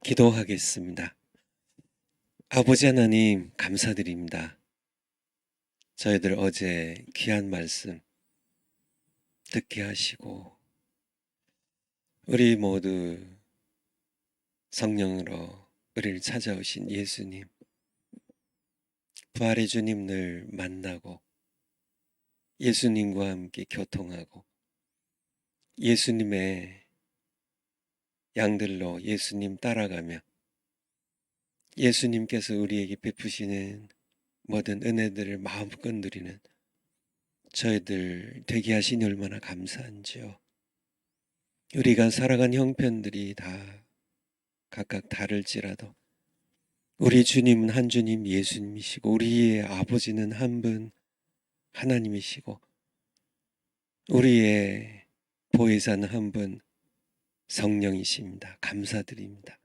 기도하겠습니다. 아버지 하나님, 감사드립니다. 저희들 어제 귀한 말씀 듣게 하시고 우리 모두 성령으로 우리를 찾아오신 예수님, 부활의 주님 늘 만나고 예수님과 함께 교통하고 예수님의 양들로 예수님 따라가며 예수님께서 우리에게 베푸시는 모든 은혜들을 마음껏 누리는 저희들 되게 하시니 얼마나 감사한지요. 우리가 살아간 형편들이 다 각각 다를지라도 우리 주님은 한 주님 예수님이시고 우리의 아버지는 한 분 하나님이시고 우리의 보혜사는 한 분 성령이십니다. 감사드립니다.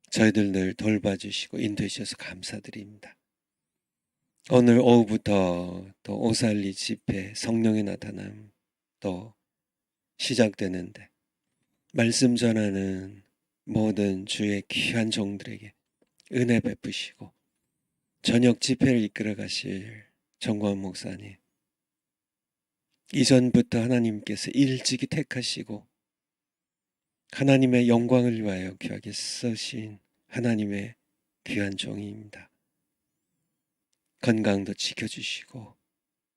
저희들 늘 돌봐주시고 인도해 주셔서 감사드립니다. 오늘 오후부터 또 오살리 집회 성령의 나타남 또 시작되는데 말씀 전하는 모든 주의 귀한 종들에게 은혜 베푸시고 저녁 집회를 이끌어 가실 정광 목사님, 이전부터 하나님께서 일찍이 택하시고 하나님의 영광을 위하여 귀하게 쓰신 하나님의 귀한 종입니다. 건강도 지켜주시고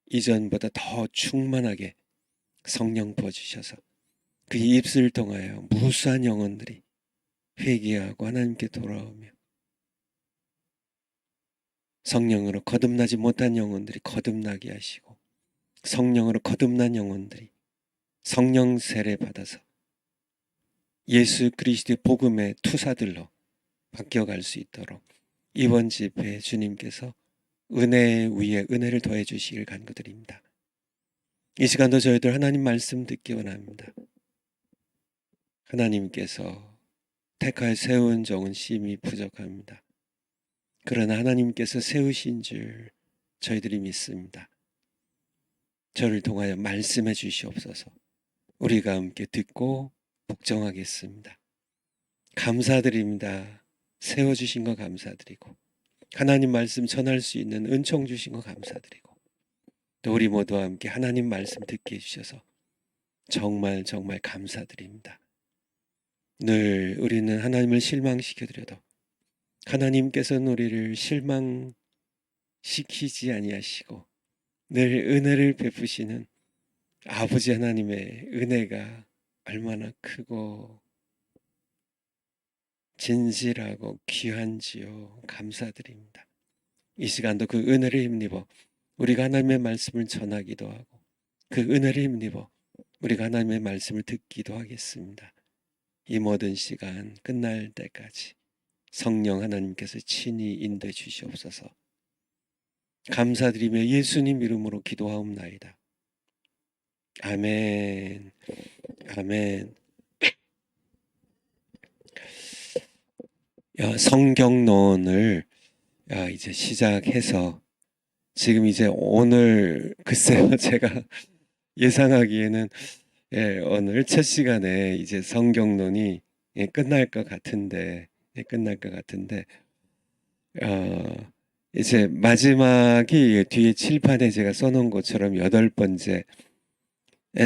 이전보다 더 충만하게 성령 부어주셔서 그 입술을 통하여 무수한 영혼들이 회개하고 하나님께 돌아오며 성령으로 거듭나지 못한 영혼들이 거듭나게 하시고 성령으로 거듭난 영혼들이 성령 세례 받아서 예수 그리스도의 복음의 투사들로 바뀌어갈 수 있도록 이번 집회에 주님께서 은혜 위에 은혜를 더해 주시길 간구드립니다. 이 시간도 저희들 하나님 말씀 듣기 원합니다. 하나님께서 택하여 세운 종은 심히 부족합니다. 그러나 하나님께서 세우신 줄 저희들이 믿습니다. 저를 통하여 말씀해 주시옵소서. 우리가 함께 듣고 복종하겠습니다. 감사드립니다. 세워주신 거 감사드리고 하나님 말씀 전할 수 있는 은총 주신 거 감사드리고 또 우리 모두와 함께 하나님 말씀 듣게 해주셔서 정말 정말 감사드립니다. 늘 우리는 하나님을 실망시켜드려도 하나님께서는 우리를 실망시키지 아니하시고 늘 은혜를 베푸시는 아버지 하나님의 은혜가 얼마나 크고 진실하고 귀한지요. 감사드립니다. 이 시간도 그 은혜를 힘입어 우리가 하나님의 말씀을 전하기도 하고 그 은혜를 힘입어 우리가 하나님의 말씀을 듣기도 하겠습니다. 이 모든 시간 끝날 때까지 성령 하나님께서 친히 인도해 주시옵소서. 감사드리며 예수님 이름으로 기도하옵나이다. 아멘. 아멘. 성경론을 이제 시작해서 지금 이제 오늘 글쎄요 제가 예상하기에는 오늘 첫 시간에 이제 성경론이 끝날 것 같은데 이제 마지막이 뒤에 칠판에 제가 써놓은 것처럼 8번째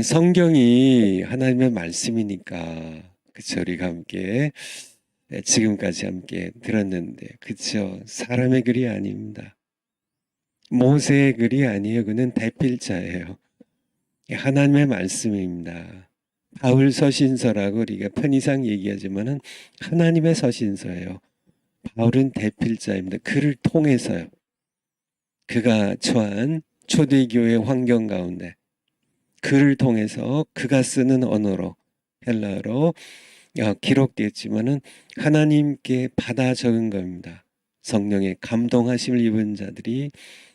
성경이 하나님의 말씀이니까 그쵸 우리가 함께 지금까지 함께 들었는데 그쵸 사람의 글이 아닙니다. 모세의 글이 아니에요. 그는 대필자예요. 하나님의 말씀입니다. 바울 서신서라고 우리가 편의상 얘기하지만은 하나님의 서신서예요. 바울은 대필자입니다. 그를 통해서요. 그가 처한 초대교회 환경 가운데 그를 통해서 그가 쓰는 언어로 헬라어로 기록되었지만은 하나님께 받아 적은 겁니다. 성령의 감동하심을 입은 자들이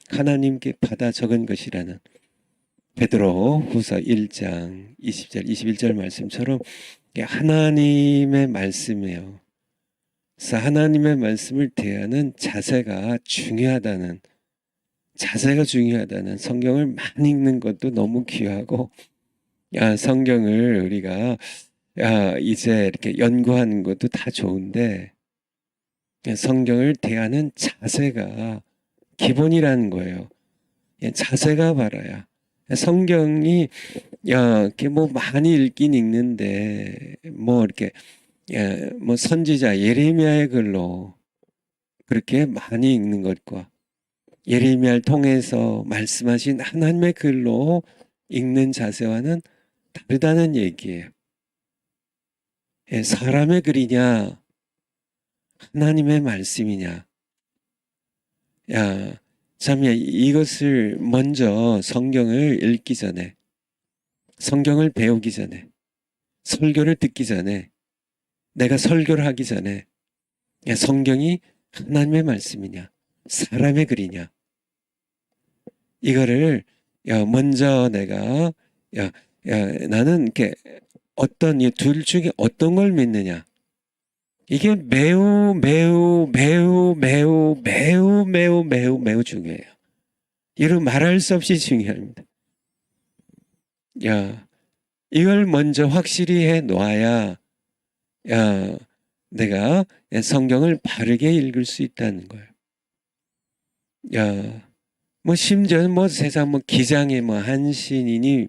하나님께 받아 적은 것이라는 베드로 후서 1장 20절 21절 말씀처럼 하나님의 말씀이에요. 그래서 하나님의 말씀을 대하는 자세가 중요하다는 성경을 많이 읽는 것도 너무 귀하고 성경을 우리가 이제 이렇게 연구하는 것도 다 좋은데 성경을 대하는 자세가 기본이라는 거예요. 자세가 바라야. 성경이 이렇게 뭐 많이 읽긴 읽는데 뭐 이렇게 뭐 선지자 예레미야의 글로 그렇게 많이 읽는 것과 예레미야를 통해서 말씀하신 하나님의 글로 읽는 자세와는 다르다는 얘기예요. 사람의 글이냐 하나님의 말씀이냐. 참야 이것을 먼저 성경을 읽기 전에 성경을 배우기 전에 설교를 듣기 전에 내가 설교를 하기 전에 성경이 하나님의 말씀이냐 사람의 글이냐 이거를 먼저 내가 나는 이렇게 어떤 이 둘 중에 어떤 걸 믿느냐 이게 매우 매우 매우 매우 매우 매우 매우 매우 중요해요. 이를 말할 수 없이 중요합니다. 이걸 먼저 확실히 해 놓아야 내가 성경을 바르게 읽을 수 있다는 거예요. 뭐 심지어 뭐 세상 뭐 기장에 뭐 한신이니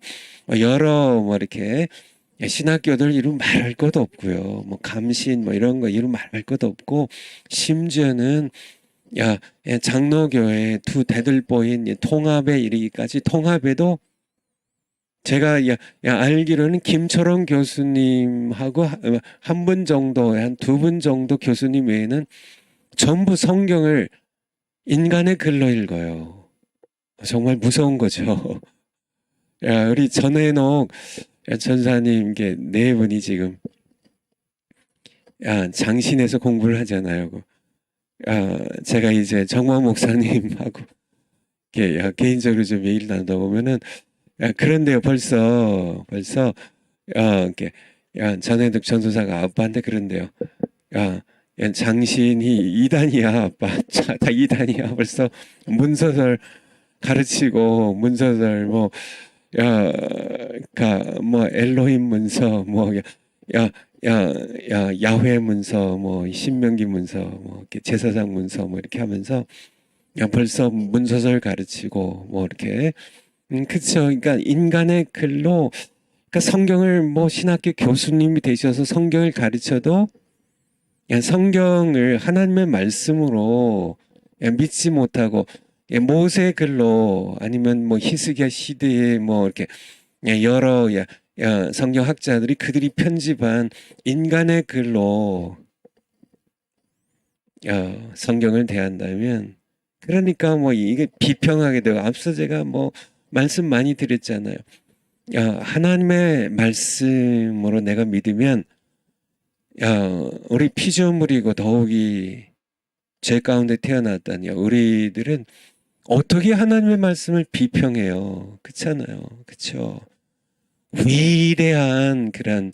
여러 뭐 이렇게 신학교들 이름 말할 것도 없고요. 뭐 감신 뭐 이런 거 이름 말할 것도 없고 심지어는 장로교회 두 대들보인 통합에 이르기까지 통합에도 제가 알기로는 김철원 교수님하고 한 분 정도 한 두 분 정도 교수님 외에는 전부 성경을 인간의 글로 읽어요. 정말 무서운 거죠. 우리 전해녹 전사님 네 분이 지금 장신에서 공부를 하잖아요. 제가 이제 정광 목사님하고 개인적으로 좀 얘기를 나누다 보면은 그런데요 벌써 전해녹 전도사가 아빠한테 그런데요. 장신이 이단이야 아빠. 다 이단이야. 벌써 문서설 가르치고 문서설 뭐 엘로힘 문서 야훼 문서 뭐 신명기 문서 뭐 이렇게 제사장 문서 뭐 이렇게 하면서 벌써 문서설 가르치고 뭐 이렇게 그쵸. 그러니까 인간의 글로 그러니까 성경을 뭐 신학교 교수님이 되셔서 성경을 가르쳐도 성경을 하나님의 말씀으로 믿지 못하고 모세 글로 아니면 뭐 히스기야 시대에 뭐 이렇게 여러 성경학자들이 그들이 편집한 인간의 글로 성경을 대한다면 그러니까 뭐 이게 비평하게 되고 앞서 제가 뭐 말씀 많이 드렸잖아요. 하나님의 말씀으로 내가 믿으면 우리 피조물이고 더욱이 죄 가운데 태어났다니 우리들은 어떻게 하나님의 말씀을 비평해요? 그렇잖아요. 그렇죠? 위대한 그런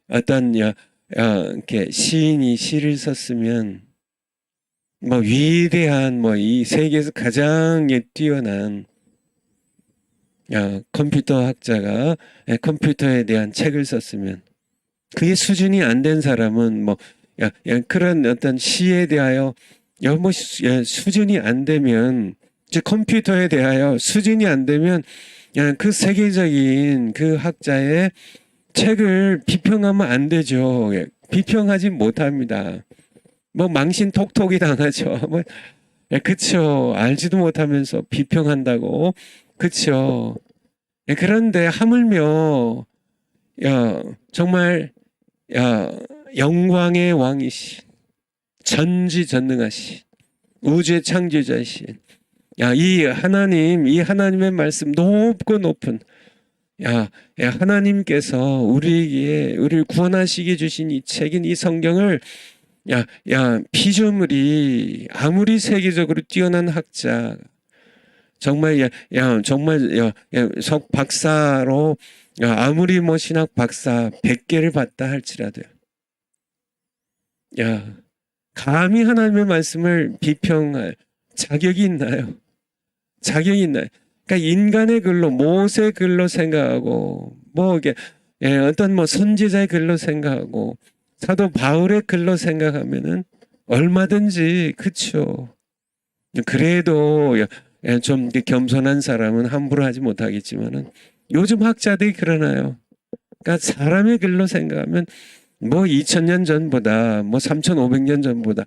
어떤 이렇게 시인이 시를 썼으면 뭐 위대한 뭐 이 세계에서 가장 뛰어난 컴퓨터 학자가 컴퓨터에 대한 책을 썼으면 그게 수준이 안 된 사람은 뭐 그런 어떤 시에 대하여 뭐 수준이 안 되면 즉 컴퓨터에 대하여 수준이 안 되면 그 세계적인 그 학자의 책을 비평하면 안 되죠. 비평하지 못합니다. 뭐 망신 톡톡이 당하죠. 뭐 그쵸. 알지도 못하면서 비평한다고. 그쵸. 그런데 하물며 정말 영광의 왕이신 전지전능하신 우주의 창조자이신 이 하나님의 말씀 높고 높은 하나님께서 우리를 구원하시게 주신 이 책인 이 성경을 피조물이 아무리 세계적으로 뛰어난 학자 정말 석 박사로 아무리 뭐 신학 박사 100개를 받다 할지라도 감히 하나님의 말씀을 비평할 자격이 있나요? 자격이 있나요? 그러니까 인간의 글로 모세 글로 생각하고 뭐 이게 어떤 뭐 선지자의 글로 생각하고 사도 바울의 글로 생각하면은 얼마든지 그쵸. 그래도 좀 겸손한 사람은 함부로 하지 못하겠지만은 요즘 학자들이 그러나요? 그러니까 사람의 글로 생각하면 뭐 2000년 전보다 뭐 3500년 전보다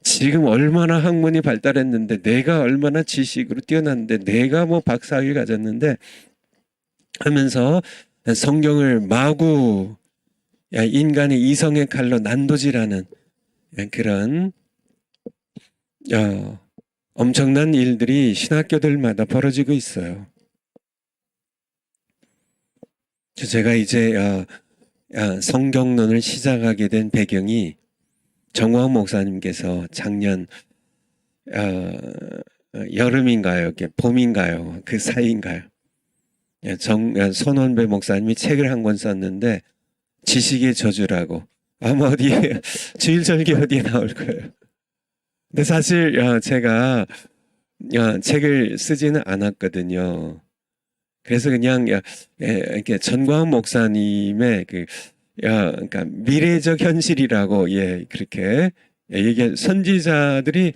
지금 얼마나 학문이 발달했는데 내가 얼마나 지식으로 뛰어났는데 내가 뭐 박사학위 가졌는데 하면서 성경을 마구 인간의 이성의 칼로 난도질하는 그런 엄청난 일들이 신학교들마다 벌어지고 있어요. 제가 이제 성경론을 시작하게 된 배경이 정광 목사님께서 작년 여름인가요? 봄인가요? 그 사이인가요? 손원배 목사님이 책을 한 권 썼는데 지식의 저주라고 아마 어디에 주일절기 어디에 나올 거예요. 근데 사실 제가 책을 쓰지는 않았거든요. 그래서 그냥 이렇게 전광훈 목사님의 그러니까 미래적 현실이라고 그렇게 이게 선지자들이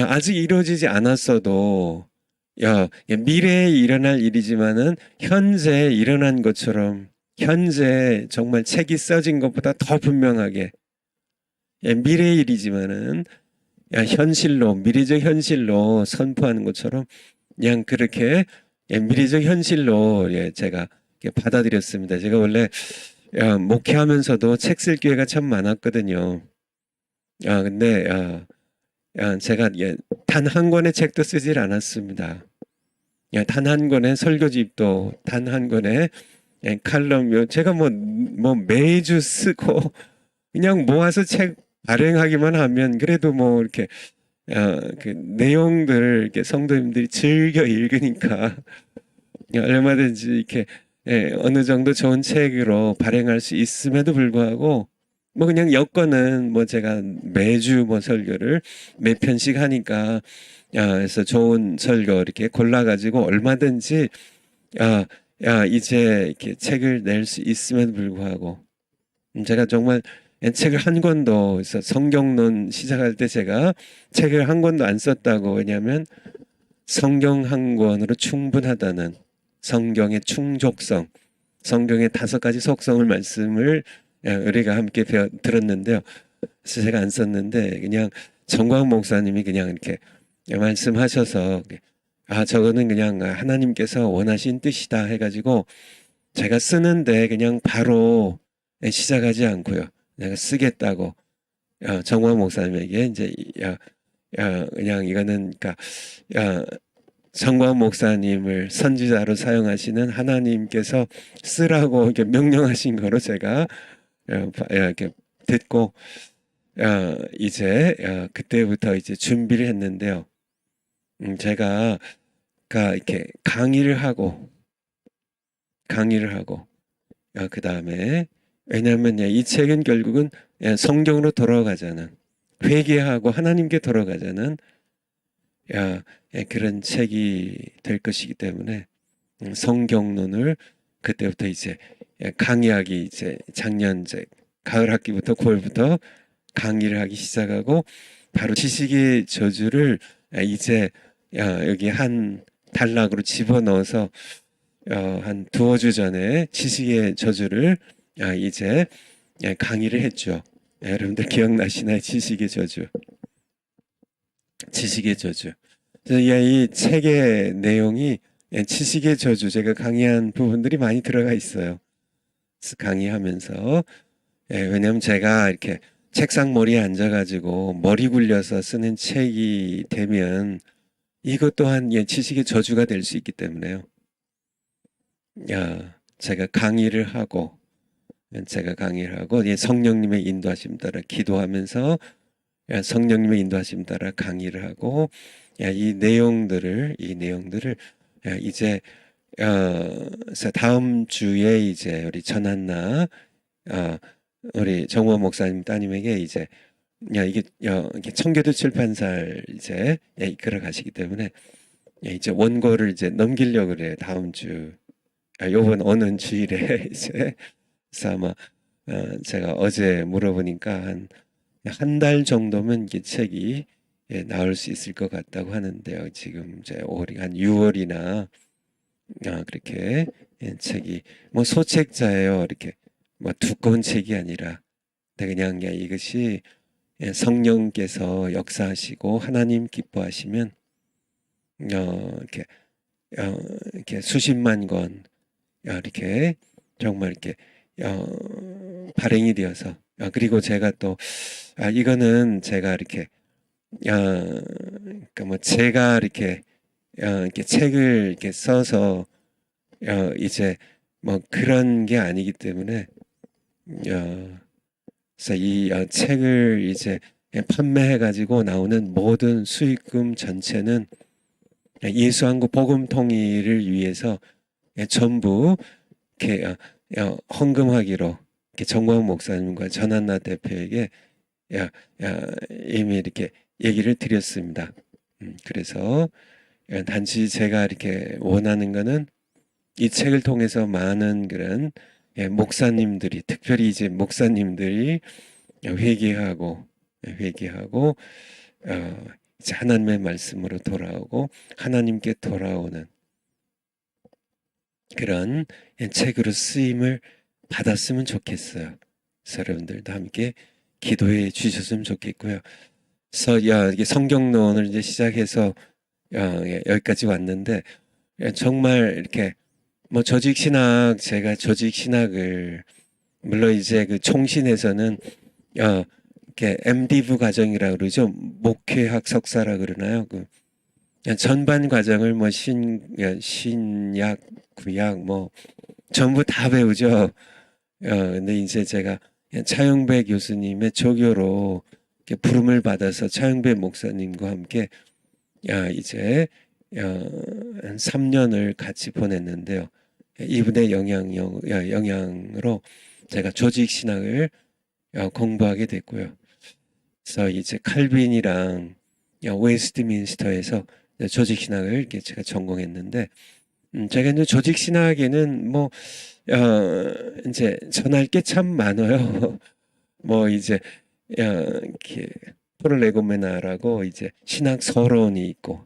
아직 이루어지지 않았어도 미래에 일어날 일이지만은 현재 일어난 것처럼 현재 정말 책이 써진 것보다 더 분명하게 미래의 일이지만은 현실로 미래적 현실로 선포하는 것처럼 그냥 그렇게 미래적 현실로 제가 받아들였습니다. 제가 원래 목회하면서도 책 쓸 기회가 참 많았거든요. 근데 제가 단 한 권의 책도 쓰질 않았습니다. 단 한 권의 설교집도 단 한 권의 칼럼 제가 뭐 매주 쓰고 그냥 모아서 책 발행하기만 하면 그래도 뭐 이렇게 그 내용들을 이렇게 성도님들이 즐겨 읽으니까 얼마든지 이렇게 어느 정도 좋은 책으로 발행할 수 있음에도 불구하고 뭐 그냥 여건은 뭐 제가 매주 뭐 설교를 몇 편씩 하니까 그래서 좋은 설교 이렇게 골라가지고 얼마든지 이제 이렇게 책을 낼 수 있음에도 불구하고 제가 정말 책을 한 권도 그래서 성경론 시작할 때 제가 책을 한 권도 안 썼다고 왜냐하면 성경 한 권으로 충분하다는 성경의 충족성 성경의 5가지 속성을 말씀을 우리가 함께 들었는데요. 그래서 제가 안 썼는데 그냥 정광 목사님이 그냥 이렇게 말씀하셔서 저거는 그냥 하나님께서 원하신 뜻이다 해가지고 제가 쓰는데 그냥 바로 시작하지 않고요. 내가 쓰겠다고 정광 목사님에게 이제 그냥 이거는 그러니까 정광 목사님을 선지자로 사용하시는 하나님께서 쓰라고 이렇게 명령하신 거로 제가 이렇게 듣고 이제 그때부터 이제 준비를 했는데요. 제가 이렇게 강의를 하고 그 다음에 왜냐하면 이 책은 결국은 성경으로 돌아가자는 회개하고 하나님께 돌아가자는 그런 책이 될 것이기 때문에 성경론을 그때부터 이제 강의하기 이제 작년 이제 가을 학기부터 9월부터 강의를 하기 시작하고 바로 지식의 저주를 이제 여기 한 단락으로 집어넣어서 한 두어 주 전에 지식의 저주를 이제 강의를 했죠. 여러분들 기억나시나요? 지식의 저주. 그래서 이 책의 내용이 지식의 저주 제가 강의한 부분들이 많이 들어가 있어요. 그래서 강의하면서 왜냐하면 제가 이렇게 책상 머리에 앉아가지고 머리 굴려서 쓰는 책이 되면 이것 또한 지식의 저주가 될 수 있기 때문에요. 제가 강의를 하고 성령님의 인도하심 따라 기도하면서 성령님의 인도하심 따라 강의를 하고 이 내용들을 이제 다음 주에 이제 우리 전한나 우리 정원 목사님 따님에게 이제 이게 청교도 출판사를 이제 이끌어 가시기 때문에 이제 원고를 이제 넘기려고 그래요. 다음 주 요번 오는 주일에 이제 그래서 아마 제가 어제 물어보니까 한 달 정도면 이 책이 나올 수 있을 것 같다고 하는데요. 지금 이제 올이 한 6월이나 그렇게 책이 뭐 소책자예요. 이렇게 뭐 두꺼운 책이 아니라 그냥 이것이 성령께서 역사하시고 하나님 기뻐하시면 이렇게 이렇게 수십만 권 이렇게 정말 이렇게 발행이 되어서 그리고 제가 또 이거는 제가 이렇게 그러니까 뭐 제가 이렇게 책을 이렇게 써서 이제 뭐 그런 게 아니기 때문에 그래서 이 책을 이제 판매해 가지고 나오는 모든 수익금 전체는 예수한국 복음 통일을 위해서 전부 이렇게 헌금하기로 이렇게 정광 목사님과 전한나 대표에게 이미 이렇게 얘기를 드렸습니다. 그래서 단지 제가 이렇게 원하는 거는 이 책을 통해서 많은 그런 목사님들이 특별히 이제 목사님들이 회개하고 이제 하나님의 말씀으로 돌아오고 하나님께 돌아오는 그런 책으로 쓰임을 받았으면 좋겠어요. 그래서 여러분들도 함께 기도해 주셨으면 좋겠고요. 그래서 이게 성경론을 이제 시작해서 여기까지 왔는데 정말 이렇게 뭐 조직신학 제가 조직신학을 물론 이제 그 총신에서는 이렇게 MDiv 과정이라 그러죠. 목회학 석사라 그러나요? 그 전반 과정을 뭐 신약 구약 뭐 전부 다 배우죠. 근데 이제 제가 차영배 교수님의 조교로 이렇게 부름을 받아서 차영배 목사님과 함께 이제 한 3년을 같이 보냈는데요. 이분의 영향으로 제가 조직신학을 공부하게 됐고요. 그래서 이제 칼빈이랑 웨스트민스터에서 조직신학을 이렇게 제가 전공했는데 제가 이제 조직신학에는 뭐 이제 전할 게 참 많아요. 뭐 이제 이렇게 프롤레고메나라고 이제 신학서론이 있고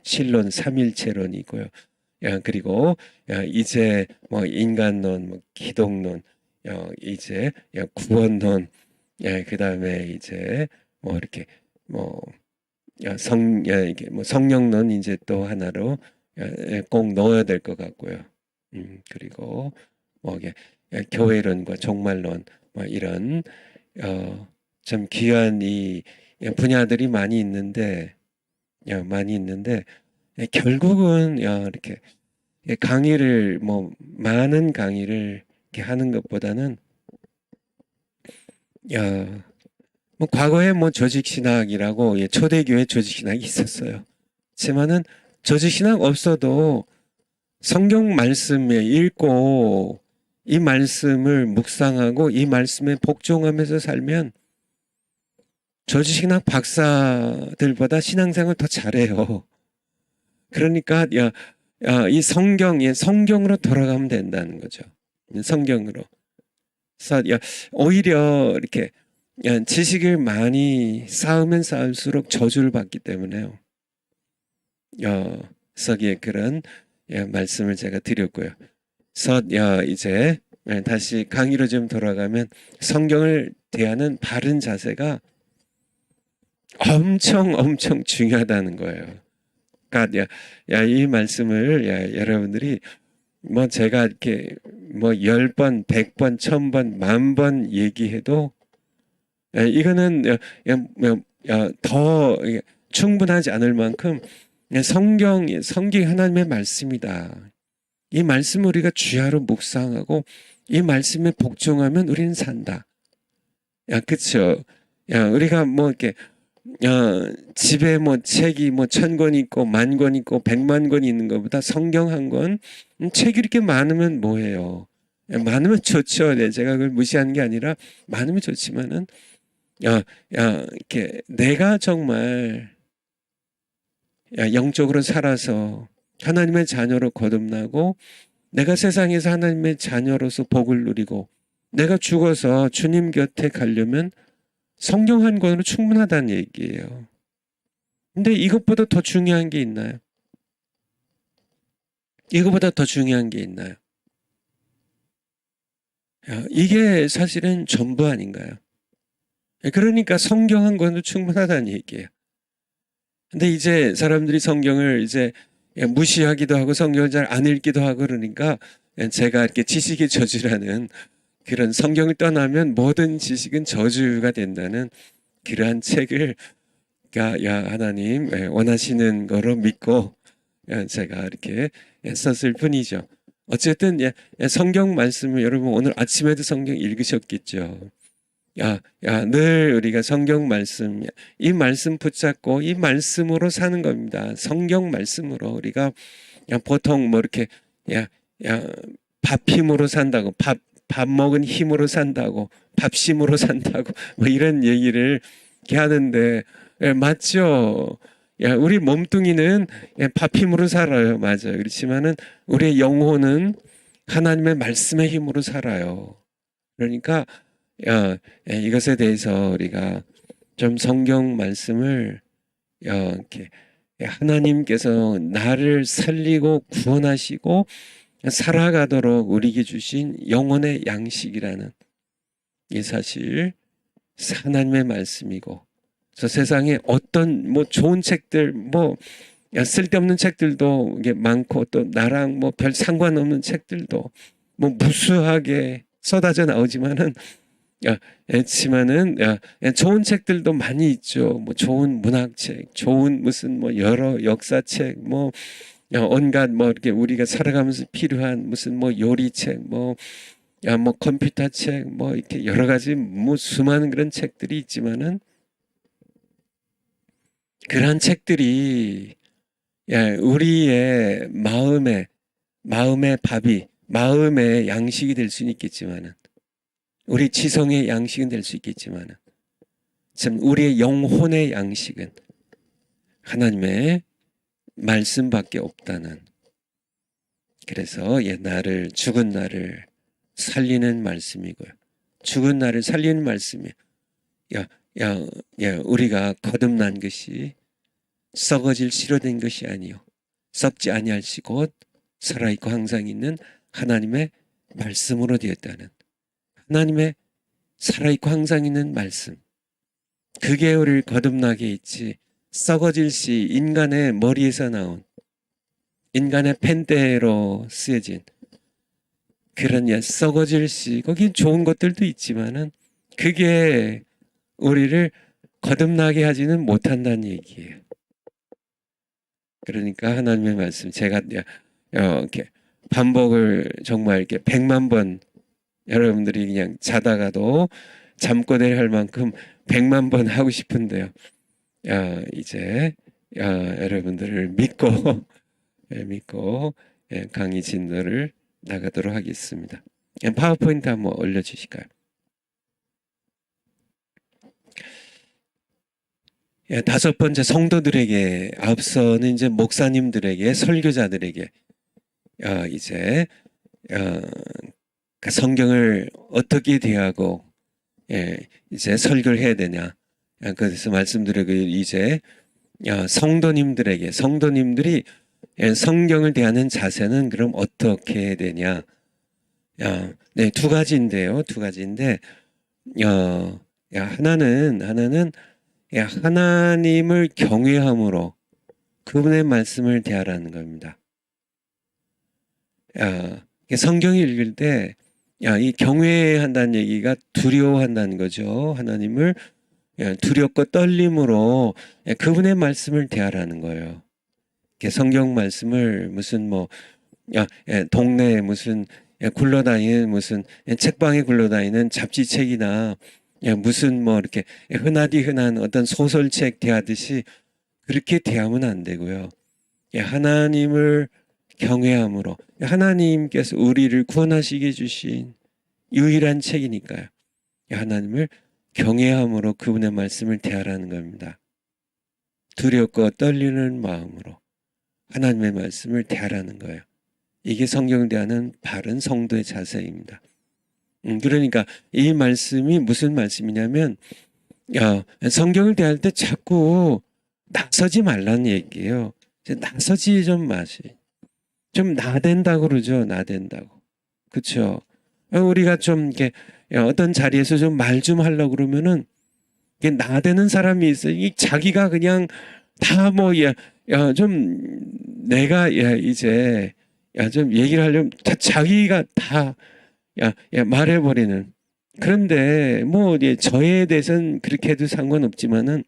신론 삼일체론이 있고요. 그리고 이제 뭐 인간론, 뭐 기독론, 이제 구원론, 그다음에 이제 뭐 이렇게 뭐 이게 뭐 성령론 이제 또 하나로 꼭 넣어야 될 것 같고요. 그리고 뭐 이게 교회론과 종말론 뭐 이런 참 귀한 이 분야들이 많이 있는데 결국은 이렇게 강의를 뭐 많은 강의를 이렇게 하는 것보다는 뭐 과거에 뭐 조직신학이라고 초대교회 조직신학이 있었어요. 하지만은 조직신학 없어도 성경 말씀에 읽고 이 말씀을 묵상하고 이 말씀에 복종하면서 살면 조직신학 박사들보다 신앙생활 더 잘해요. 그러니까 이 성경으로 돌아가면 된다는 거죠. 성경으로. 그래서 오히려 이렇게 지식을 많이 쌓으면 쌓을수록 저주를 받기 때문에요. 그래서 그런 말씀을 제가 드렸고요. 그래서 이제 다시 강의로 좀 돌아가면 성경을 대하는 바른 자세가 엄청 중요하다는 거예요. 그러니까 이 말씀을 여러분들이 뭐 제가 이렇게 뭐 10번, 100번, 1000번, 10,000번 얘기해도 이거는 더 충분하지 않을 만큼 성경이 하나님의 말씀이다. 이 말씀을 우리가 주야로 묵상하고 이 말씀에 복종하면 우리는 산다. 그쵸? 우리가 뭐 이렇게 집에 뭐 책이 뭐 1000권 있고 10,000권 있고 100만 권 있는 것보다 성경 한 권, 책이 이렇게 많으면 뭐해요? 많으면 좋죠. 네, 제가 그걸 무시하는 게 아니라 많으면 좋지만은 이렇게 내가 정말 영적으로 살아서 하나님의 자녀로 거듭나고 내가 세상에서 하나님의 자녀로서 복을 누리고 내가 죽어서 주님 곁에 가려면 성경 한 권으로 충분하다는 얘기예요. 근데 이것보다 더 중요한 게 있나요? 이거보다 더 중요한 게 있나요? 이게 사실은 전부 아닌가요? 그러니까 성경 한 권도 충분하다는 얘기예요. 근데 이제 사람들이 성경을 이제 무시하기도 하고 성경을 잘 안 읽기도 하고 그러니까 제가 이렇게 지식의 저주라는 그런 성경을 떠나면 모든 지식은 저주가 된다는 그러한 책을 하나님 원하시는 거로 믿고 제가 이렇게 썼을 뿐이죠. 어쨌든 성경 말씀을 여러분 오늘 아침에도 성경 읽으셨겠죠. 늘 우리가 성경 말씀, 이 말씀 붙잡고 이 말씀으로 사는 겁니다. 성경 말씀으로 우리가 보통 뭐 이렇게 밥 힘으로 산다고, 밥 먹은 힘으로 산다고, 밥심으로 산다고 뭐 이런 얘기를 이렇게 하는데 맞죠? 우리 몸뚱이는 밥 힘으로 살아요. 맞아요. 그렇지만은 우리의 영혼은 하나님의 말씀의 힘으로 살아요. 그러니까 이것에 대해서 우리가 좀 성경 말씀을 이렇게 하나님께서 나를 살리고 구원하시고 살아가도록 우리에게 주신 영혼의 양식이라는 이 사실 하나님의 말씀이고 저 세상에 어떤 뭐 좋은 책들 뭐 쓸데없는 책들도 이게 많고 또 나랑 뭐 별 상관없는 책들도 뭐 무수하게 쏟아져 나오지만은 좋은 책들도 많이 있죠. 뭐 좋은 문학책, 좋은 무슨 뭐 여러 역사책, 뭐 온갖 뭐 이렇게 우리가 살아가면서 필요한 무슨 뭐 요리책, 뭐 컴퓨터 책, 뭐 이렇게 여러 가지 뭐 수많은 그런 책들이 있지만은 그러한 책들이 우리의 마음의 밥이 마음의 양식이 될 수는 있겠지만은 우리 지성의 양식은 될 수 있겠지만은 참 우리의 영혼의 양식은 하나님의 말씀밖에 없다는 그래서 나를 죽은 나를 살리는 말씀이고요. 죽은 나를 살리는 말씀이 우리가 거듭난 것이 썩어질 씨로된 것이 아니요 썩지 아니할시 곧 살아있고 항상 있는 하나님의 말씀으로 되었다는 하나님의 살아있고 항상 있는 말씀 그게 우리를 거듭나게 했지 썩어질 씨 인간의 머리에서 나온 인간의 펜대로 쓰여진 그런 썩어질 씨 거긴 좋은 것들도 있지만은 그게 우리를 거듭나게 하지는 못한다는 얘기예요. 그러니까 하나님의 말씀 제가 이렇게 반복을 정말 이렇게 100만 번 여러분들이 그냥 자다가도 잠꼬대를 할 만큼 100만 번 하고 싶은데요. 이제 여러분들을 믿고 강의 진도를 나가도록 하겠습니다. 파워포인트 한번 올려주실까요? 다섯 번째 성도들에게 앞서는 이제 목사님들에게 설교자들에게 이제 성경을 어떻게 대하고 이제 설교를 해야 되냐 그래서 말씀드리고 이제 성도님들이 성경을 대하는 자세는 그럼 어떻게 해야 되냐 네, 두 가지인데 하나는 하나님을 경외함으로 그분의 말씀을 대하라는 겁니다. 성경을 읽을 때 이 경외한다는 얘기가 두려워한다는 거죠. 하나님을 두렵고 떨림으로 그분의 말씀을 대하라는 거예요. 성경 말씀을 무슨 뭐 동네에 무슨 굴러다니는 무슨 책방에 굴러다니는 잡지책이나 무슨 뭐 이렇게 흔한 어떤 소설책 대하듯이 그렇게 대하면 안 되고요. 하나님을 경외함으로 하나님께서 우리를 구원하시게 주신 유일한 책이니까요. 하나님을 경외함으로 그분의 말씀을 대하라는 겁니다. 두렵고 떨리는 마음으로 하나님의 말씀을 대하라는 거예요. 이게 성경을 대하는 바른 성도의 자세입니다. 그러니까 이 말씀이 무슨 말씀이냐면 성경을 대할 때 자꾸 나서지 말라는 얘기예요. 나서지 좀 마시. 좀 나댄다고 그러죠. 나댄다고. 그렇죠. 우리가 좀 이렇게 어떤 자리에서 좀 말 좀 하려고 그러면은 이게 나대는 사람이 있어요. 이 자기가 그냥 다 뭐 좀 내가 이제 좀 얘기를 하려면 다 자기가 다 말해버리는. 그런데 뭐 저에 대해서는 그렇게 해도 상관없지만은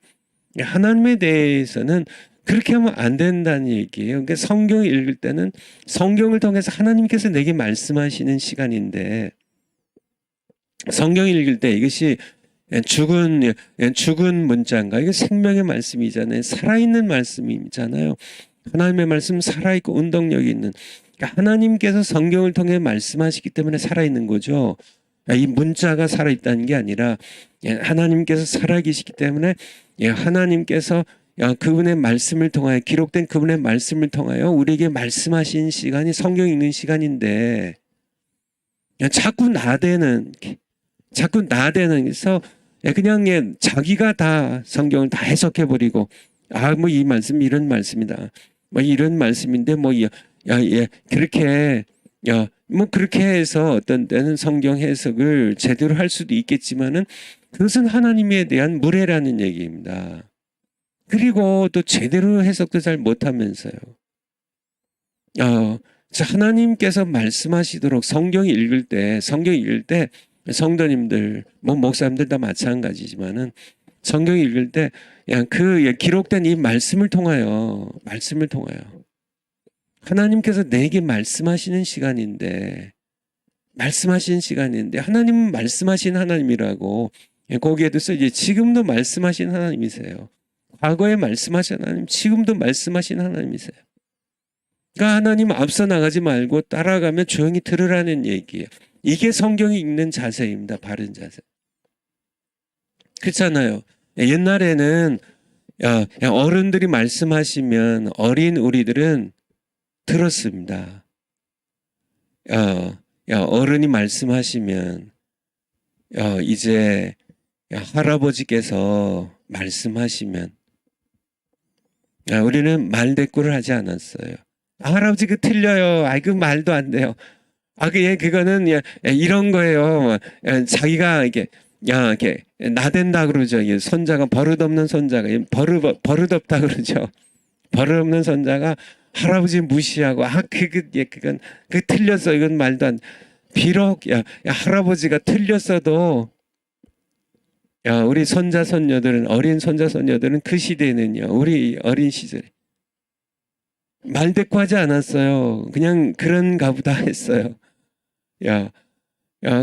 하나님에 대해서는 그렇게 하면 안 된다는 얘기예요. 그러니까 성경을 읽을 때는 성경을 통해서 하나님께서 내게 말씀하시는 시간인데, 성경을 읽을 때 이것이 죽은 문자인가? 이거 생명의 말씀이잖아요. 살아있는 말씀이잖아요. 하나님의 말씀 살아있고 운동력이 있는. 그러니까 하나님께서 성경을 통해 말씀하시기 때문에 살아있는 거죠. 이 문자가 살아있다는 게 아니라 하나님께서 살아계시기 때문에 하나님께서 그분의 말씀을 통하여, 기록된 그분의 말씀을 통하여 우리에게 말씀하신 시간이 성경 읽는 시간인데, 자꾸 나대는 그래서 그냥 자기가 다 성경을 다 해석해버리고, 뭐 이 말씀 이런 말씀이다, 뭐 이런 말씀인데 뭐 그렇게 뭐 그렇게 해서 어떤 때는 성경 해석을 제대로 할 수도 있겠지만은 그것은 하나님에 대한 무례라는 얘기입니다. 그리고 또 제대로 해석도 잘 못하면서요. 하나님께서 말씀하시도록 성경 읽을 때 성도님들, 뭐 목사님들 다 마찬가지지만은 성경 읽을 때 그 기록된 이 말씀을 통하여 하나님께서 내게 말씀하시는 시간인데 하나님은 말씀하신 하나님이라고 거기에도 써있지. 지금도 말씀하신 하나님이세요. 과거에 말씀하신 하나님, 지금도 말씀하신 하나님이세요. 그러니까 하나님 앞서 나가지 말고 따라가며 조용히 들으라는 얘기예요. 이게 성경이 읽는 자세입니다. 바른 자세. 그렇잖아요. 옛날에는 어른들이 말씀하시면 어린 우리들은 들었습니다. 어른이 말씀하시면 이제 할아버지께서 말씀하시면 우리는 말대꾸를 하지 않았어요. 할아버지 그 틀려요. 그 말도 안 돼요. 그거는 이런 거예요. 자기가 이렇게 나댄다 그러죠. 손자가 버릇없는 손자가 버릇없다 그러죠. 버릇없는 손자가 할아버지 무시하고 그건 틀렸어. 이건 말도 안. 비록 할아버지가 틀렸어도 우리 손자 손녀들은, 어린 손자 손녀들은 그 시대에는요, 우리 어린 시절에 말대꾸하지 않았어요. 그냥 그런가 보다 했어요.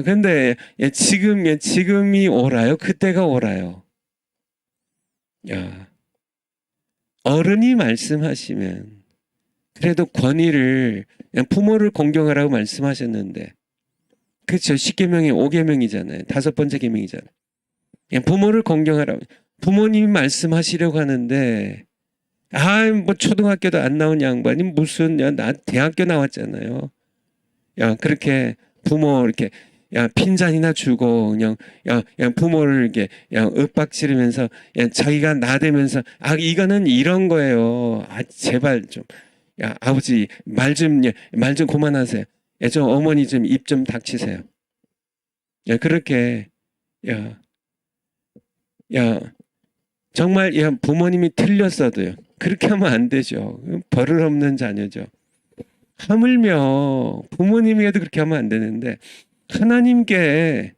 근데 지금이 옳아요? 그때가 옳아요? 어른이 말씀하시면 그래도 권위를, 부모를 공경하라고 말씀하셨는데, 그렇죠. 10계명이 5계명이잖아요. 5번째 계명이잖아요. 부모를 공경하라고. 부모님이 말씀하시려고 하는데, 뭐 초등학교도 안 나온 양반이 무슨, 나 대학교 나왔잖아요. 그렇게 부모 이렇게 핀잔이나 주고 그냥 부모를 이렇게 윽박지르면서 자기가 나대면서 이거는 이런 거예요. 제발 좀 아버지 말 좀 그만하세요. 좀 어머니 좀 입 좀 닥치세요. 그렇게 정말 부모님이 틀렸어도요. 그렇게 하면 안 되죠. 버릇없는 자녀죠. 하물며 부모님에게도 그렇게 하면 안 되는데, 하나님께,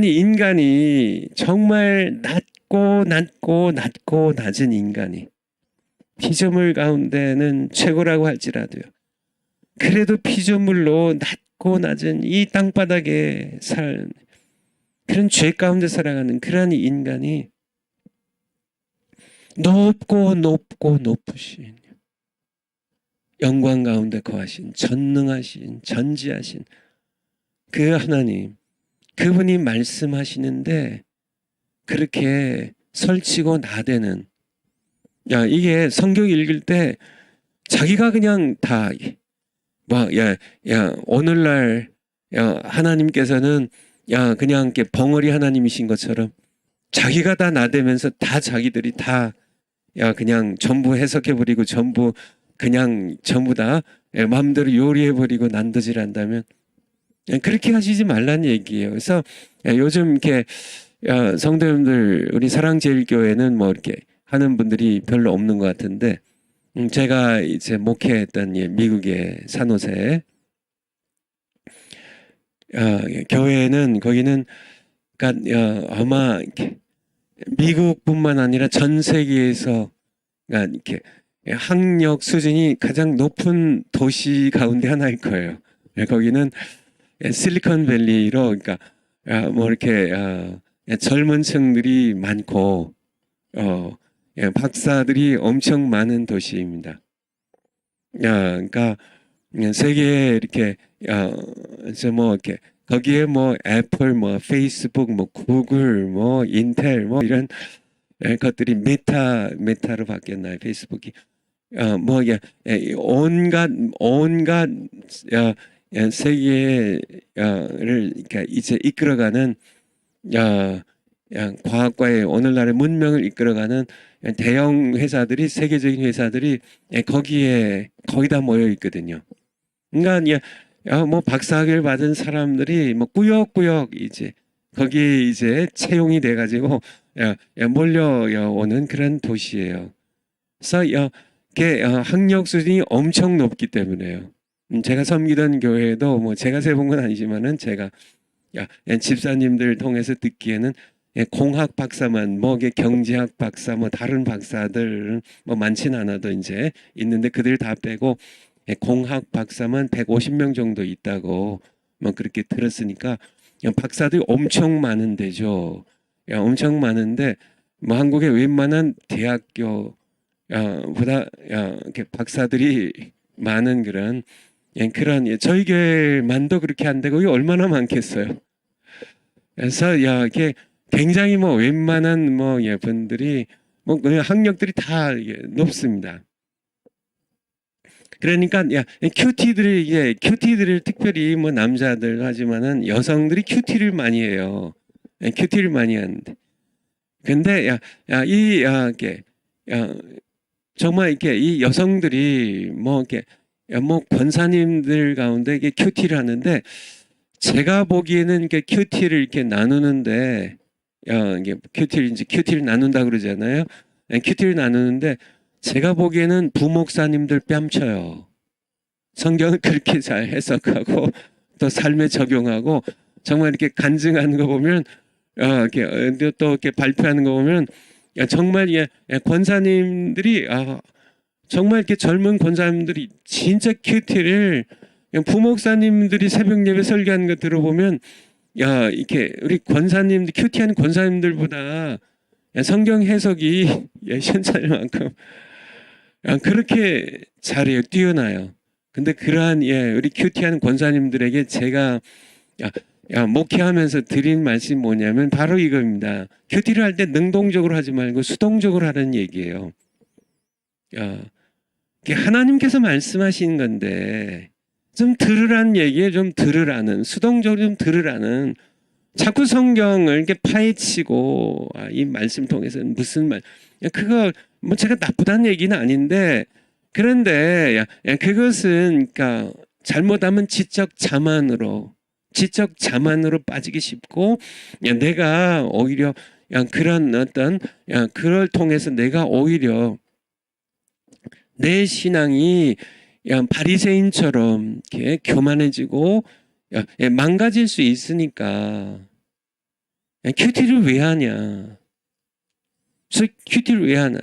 인간이 정말 낮고 낮은 인간이 피조물 가운데는 최고라고 할지라도요, 그래도 피조물로 낮고 낮은 이 땅바닥에 그런 죄 가운데 살아가는 그러한 인간이 높으신 영광 가운데 거하신, 전능하신, 전지하신 그 하나님, 그분이 말씀하시는데 그렇게 설치고 나대는, 이게 성경 읽을 때 자기가 그냥 다 오늘날 하나님께서는 그냥 이렇게 벙어리 하나님이신 것처럼 자기가 다 나대면서 다 자기들이 다 그냥 전부 해석해버리고 전부 다 마음대로 요리해버리고 난도질한다면 그렇게 하시지 말란 얘기예요. 그래서 요즘 이렇게 성도님들 우리 사랑제일교회는 뭐 이렇게 하는 분들이 별로 없는 것 같은데 제가 이제 목회했던 미국의 산호세 교회는 거기는 그러니까 아마 이렇게 미국뿐만 아니라 전 세계에서 그러니까 이렇게 학력 수준이 가장 높은 도시 가운데 하나일 거예요. 거기는 실리콘밸리로 그러니까 뭐 이렇게 젊은 층들이 많고 박사들이 엄청 많은 도시입니다. 그러니까 세계에 이렇게 이제 뭐 이렇게 거기에 뭐 애플, 뭐 페이스북, 뭐 구글, 뭐 인텔, 뭐 이런 것들이 메타로 바뀌었나요? 페이스북이 뭐 이게 온갖 세계를 그러니까 이제 이끌어가는 과학과의 오늘날의 문명을 이끌어가는 대형 회사들이 세계적인 회사들이 거기에 거의 다 모여 있거든요. 그러니까 뭐 박사학위를 받은 사람들이 뭐 꾸역꾸역 이제 거기에 이제 채용이 돼가지고 몰려오는 그런 도시예요. 그래서 학력 수준이 엄청 높기 때문에요. 제가 섬기던 교회도 뭐 제가 세본 건 아니지만은 제가 집사님들 통해서 듣기에는 공학 박사만 뭐 경제학 박사 뭐 다른 박사들 뭐 많진 않아도 이제 있는데 그들 다 빼고 공학 박사만 150명 정도 있다고 뭐 그렇게 들었으니까 박사들이 엄청 많은 데죠. 엄청 많은데 뭐 한국의 웬만한 대학교 보다 이렇게 박사들이 많은 그런 저희 교회만도 그렇게 안 되고 얼마나 많겠어요. 그래서 이게 굉장히 뭐 웬만한 뭐 분들이 뭐 학력들이 다 높습니다. 그러니까 큐티들을 특별히 뭐 남자들 하지만은 여성들이 큐티를 많이 해요. 큐티를 많이 하는데 근데 이게 정말 이렇게 이 여성들이 뭐 이렇게 뭐 권사님들 가운데 이게 큐티를 하는데 제가 보기에는 이렇게 큐티를 이렇게 나누는데 이게 큐티를 나눈다 그러잖아요. 큐티를 나누는데 제가 보기에는 부목사님들 뺨쳐요. 성경을 그렇게 잘 해석하고 또 삶에 적용하고 정말 이렇게 간증하는 거 보면 이렇게 또 이렇게 발표하는 거 보면 정말 권사님들이 정말 이렇게 젊은 권사님들이 진짜 큐티를 부목사님들이 새벽 예배 설교하는 거 들어보면 이렇게 우리 권사님들 큐티하는 권사님들보다 성경 해석이 현찰만큼 그렇게 잘해요. 뛰어나요. 근데 그러한 우리 큐티하는 권사님들에게 제가 목회하면서 드린 말씀이 뭐냐면 바로 이겁니다. 큐티를 할 때 능동적으로 하지 말고 수동적으로 하는 얘기예요. 하나님께서 말씀하시는 건데 좀 들으라는 얘기에 좀 들으라는 수동적으로 좀 들으라는 자꾸 성경을 이렇게 파헤치고 이 말씀 통해서 무슨 말 그거 뭐 제가 나쁘다는 얘기는 아닌데 그런데 그것은 그러니까 잘못하면 지적 자만으로 빠지기 쉽고 내가 오히려 그런 어떤 그걸 통해서 내가 오히려 내 신앙이 바리새인처럼 이렇게 교만해지고 망가질 수 있으니까 큐티를 왜 하냐? 그래서 큐티를 왜 하나요?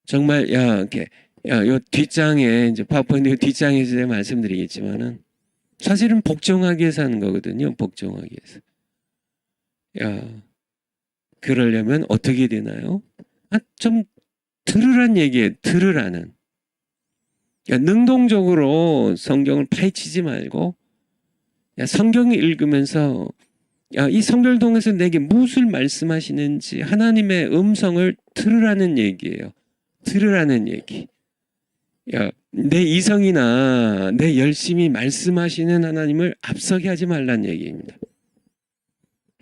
정말 이렇게 요 뒷장에 이제 파워포인트 뒷장에서 제가 말씀드리겠지만은 사실은 복종하기 위해서 하는 거거든요. 복종하기 위해서. 그러려면 어떻게 되나요? 좀 들으란 얘기에 들으라는. 능동적으로 성경을 파헤치지 말고 성경을 읽으면서 이 성경을 통해서 내게 무엇을 말씀하시는지 하나님의 음성을 들으라는 얘기예요. 들으라는 얘기. 내 이성이나 내 열심히 말씀하시는 하나님을 앞서게 하지 말란 얘기입니다.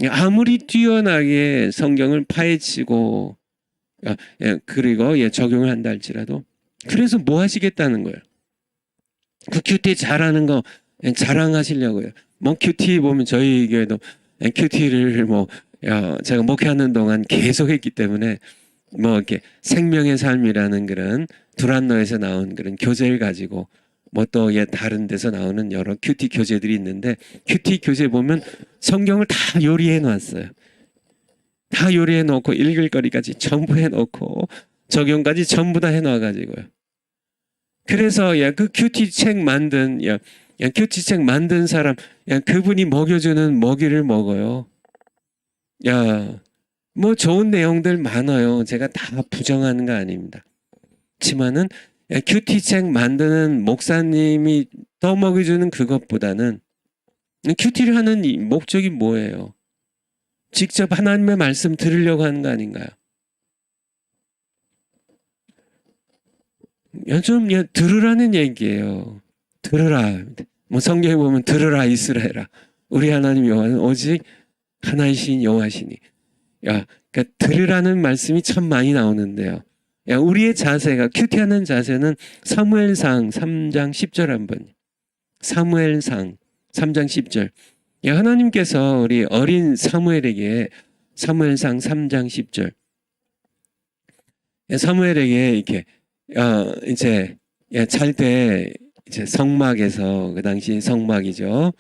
아무리 뛰어나게 성경을 파헤치고 그리고 적용을 한다 할지라도 그래서 뭐 하시겠다는 거예요? 그 큐티 잘하는 거 자랑하시려고요. 뭐 큐티 보면 저희 교회도 큐티를 제가 목회하는 동안 계속 했기 때문에 이렇게 생명의 삶이라는 그런 두란노에서 나온 그런 교재를 가지고 또 다른 데서 나오는 여러 큐티 교재들이 있는데 큐티 교재 보면 성경을 다 요리해 놨어요. 다 요리해 놓고 읽을 거리까지 전부 해 놓고 적용까지 전부 다 해 놔 가지고요. 그래서 그 큐티 책 만든 큐티 책 만든 사람 그분이 먹여주는 먹이를 먹어요. 뭐 좋은 내용들 많아요. 제가 다 부정하는 거 아닙니다. 그렇지만은 큐티 책 만드는 목사님이 떠먹여주는 그것보다는 큐티를 하는 이 목적이 뭐예요? 직접 하나님의 말씀 들으려고 하는 거 아닌가요? 좀 들으라는 얘기예요. 들으라. 뭐 성경에 보면 들으라 이스라엘아. 우리 하나님 여호와는 오직 하나이신 여호와시니. 그러니까 들으라는 말씀이 참 많이 나오는데요. 우리의 자세가 큐티하는 자세는 사무엘상 3장 10절 한번. 사무엘상 3장 10절. 하나님께서 우리 어린 사무엘에게 사무엘상 3장 10절. 사무엘에게 이렇게 이제 잘 때 이제 성막에서 그 당시 성막이죠.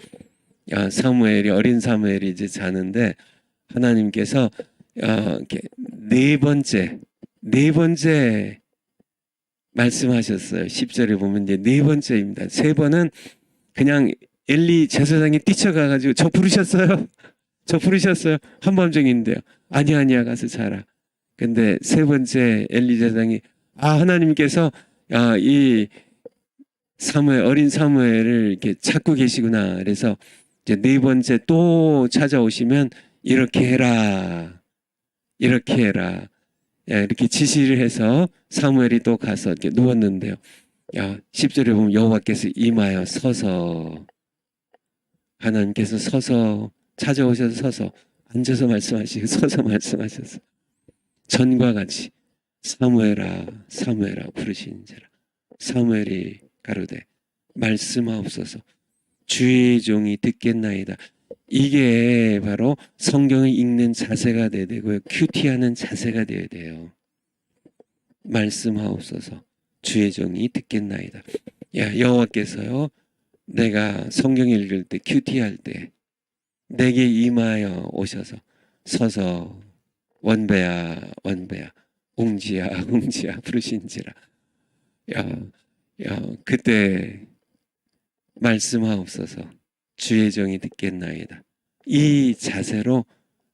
사무엘이 어린 사무엘이 이제 자는데 하나님께서 이렇게 네 번째 말씀하셨어요. 10절에 보면 이제 네 번째입니다. 세 번은 그냥 엘리 제사장이 뛰쳐가가지고 저 부르셨어요? 저 부르셨어요? 한밤중인데요. 아니야 가서 자라. 근데 세 번째 엘리 제사장이 하나님께서 이 사무엘 어린 사무엘을 이렇게 찾고 계시구나. 그래서 이제 네 번째 또 찾아오시면 이렇게 해라. 이렇게 지시를 해서 사무엘이 또 가서 이렇게 누웠는데요. 10절에 보면 여호와께서 임하여 서서 하나님께서 서서 찾아오셔서 서서 앉아서 말씀하시고 서서 말씀하셔서 전과 같이 사무엘아 부르시는지라. 사무엘이 가로되 말씀하옵소서 주의 종이 듣겠나이다. 이게 바로 성경을 읽는 자세가 돼야 되고요. 큐티하는 자세가 돼야 돼요. 말씀하옵소서 주의 종이 듣겠나이다. 여호와께서요 내가 성경 읽을 때 큐티할 때 내게 임하여 오셔서 서서 원배야 웅지야 부르신지라. 그때 말씀하옵소서 주의 종이 듣겠나이다. 이 자세로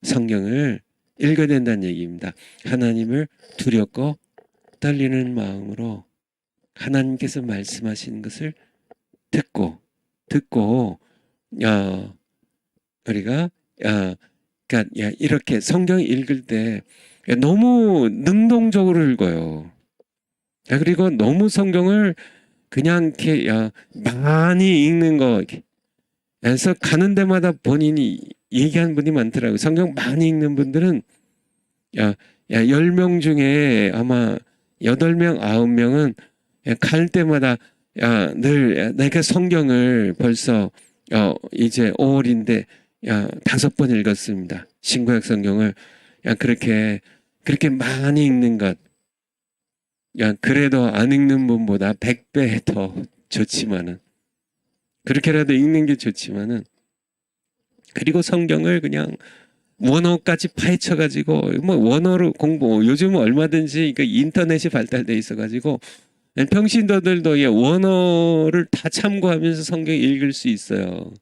성경을 읽어야 된다는 얘기입니다. 하나님을 두렵고 떨리는 마음으로 하나님께서 말씀하시는 것을 듣고 우리가 그러니까 이렇게 성경 읽을 때 너무 능동적으로 읽어요. 그리고 너무 성경을 그냥 이렇게 많이 읽는 거 그래서 가는 데마다 본인이 얘기하는 분이 많더라고요. 성경 많이 읽는 분들은 10명 중에 아마 8명, 9명은 갈 때마다 늘 내가 성경을 벌써 이제 5월인데 5번 읽었습니다. 신구약 성경을 그렇게 많이 읽는 것. 그래도 안 읽는 분보다 100배 더 좋지만은 그렇게라도 읽는 게 좋지만은 그리고 성경을 그냥 원어까지 파헤쳐가지고 뭐 원어로 공부 요즘은 얼마든지 인터넷이 발달돼 있어가지고 평신도들도 원어를 다 참고하면서 성경 읽을 수 있어요.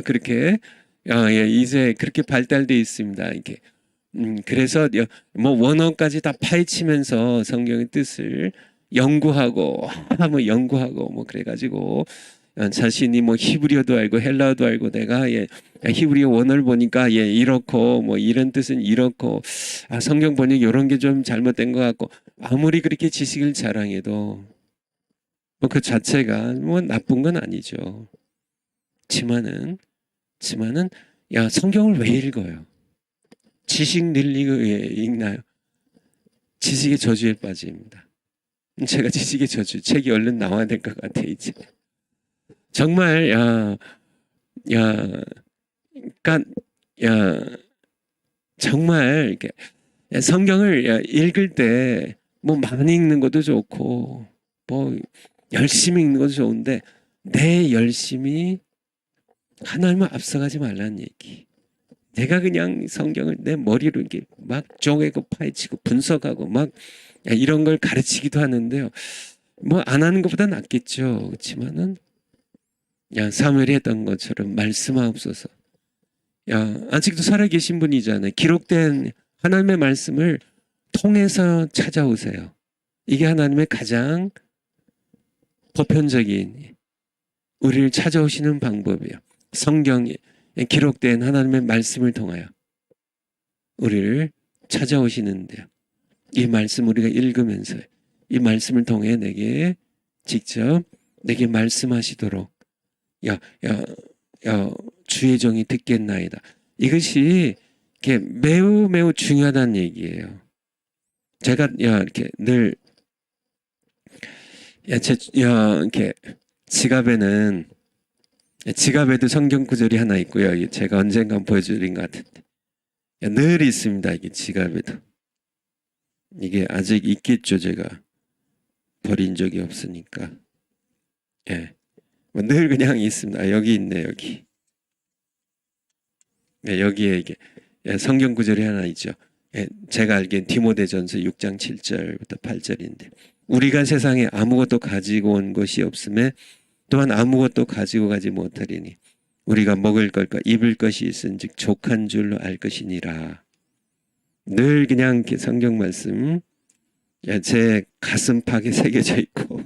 그렇게 이제 그렇게 발달돼 있습니다. 이렇게 그래서 뭐 원어까지 다 파헤치면서 성경의 뜻을 연구하고 뭐 그래가지고 자신이 뭐 히브리어도 알고 헬라어도 알고 내가 히브리어 원어를 보니까 이렇고 뭐 이런 뜻은 이렇고 성경 번역 이런 게 좀 잘못된 것 같고 아무리 그렇게 지식을 자랑해도 뭐 그 자체가 뭐 나쁜 건 아니죠. 지만은 야, 성경을 왜 읽어요? 지식 늘리고 왜 읽나요? 지식의 저주에 빠집니다. 제가 지식의 저주 책이 얼른 나와야 될 것 같아 이제. 정말 야, 그러니까 야 정말 이렇게 성경을 읽을 때 뭐 많이 읽는 것도 좋고 뭐 열심히 읽는 것도 좋은데 내 열심이 하나님을 앞서가지 말라는 얘기. 내가 그냥 성경을 내 머리로 이렇게 막 쪼개고 파헤치고 분석하고 막 이런 걸 가르치기도 하는데요. 뭐 안 하는 것보다 낫겠죠. 그렇지만은 사무엘이 했던 것처럼 말씀하옵소서. 아직도 살아계신 분이잖아요. 기록된 하나님의 말씀을 통해서 찾아오세요. 이게 하나님의 가장 보편적인 우리를 찾아오시는 방법이에요. 성경에 기록된 하나님의 말씀을 통하여 우리를 찾아오시는데요. 이 말씀 우리가 읽으면서 이 말씀을 통해 내게 직접 내게 말씀하시도록 주의 종이 듣겠나이다. 이것이 매우 중요하다는 얘기예요. 제가 이렇게 늘 이렇게 지갑에도 성경 구절이 하나 있고요. 제가 언젠가 보여드린 것 같은데 늘 있습니다. 이게 지갑에도. 이게 아직 있겠죠. 제가 버린 적이 없으니까. 늘 그냥 있습니다. 여기 있네 여기. 여기에 이게 성경 구절이 하나 있죠. 제가 알기엔 디모데전서 6장 7절부터 8절인데 우리가 세상에 아무것도 가지고 온 것이 없음에 또한 아무것도 가지고 가지 못하리니 우리가 먹을 것과 입을 것이 있은즉 족한 줄로 알 것이니라. 늘 그냥 성경 말씀 제 가슴팍에 새겨져 있고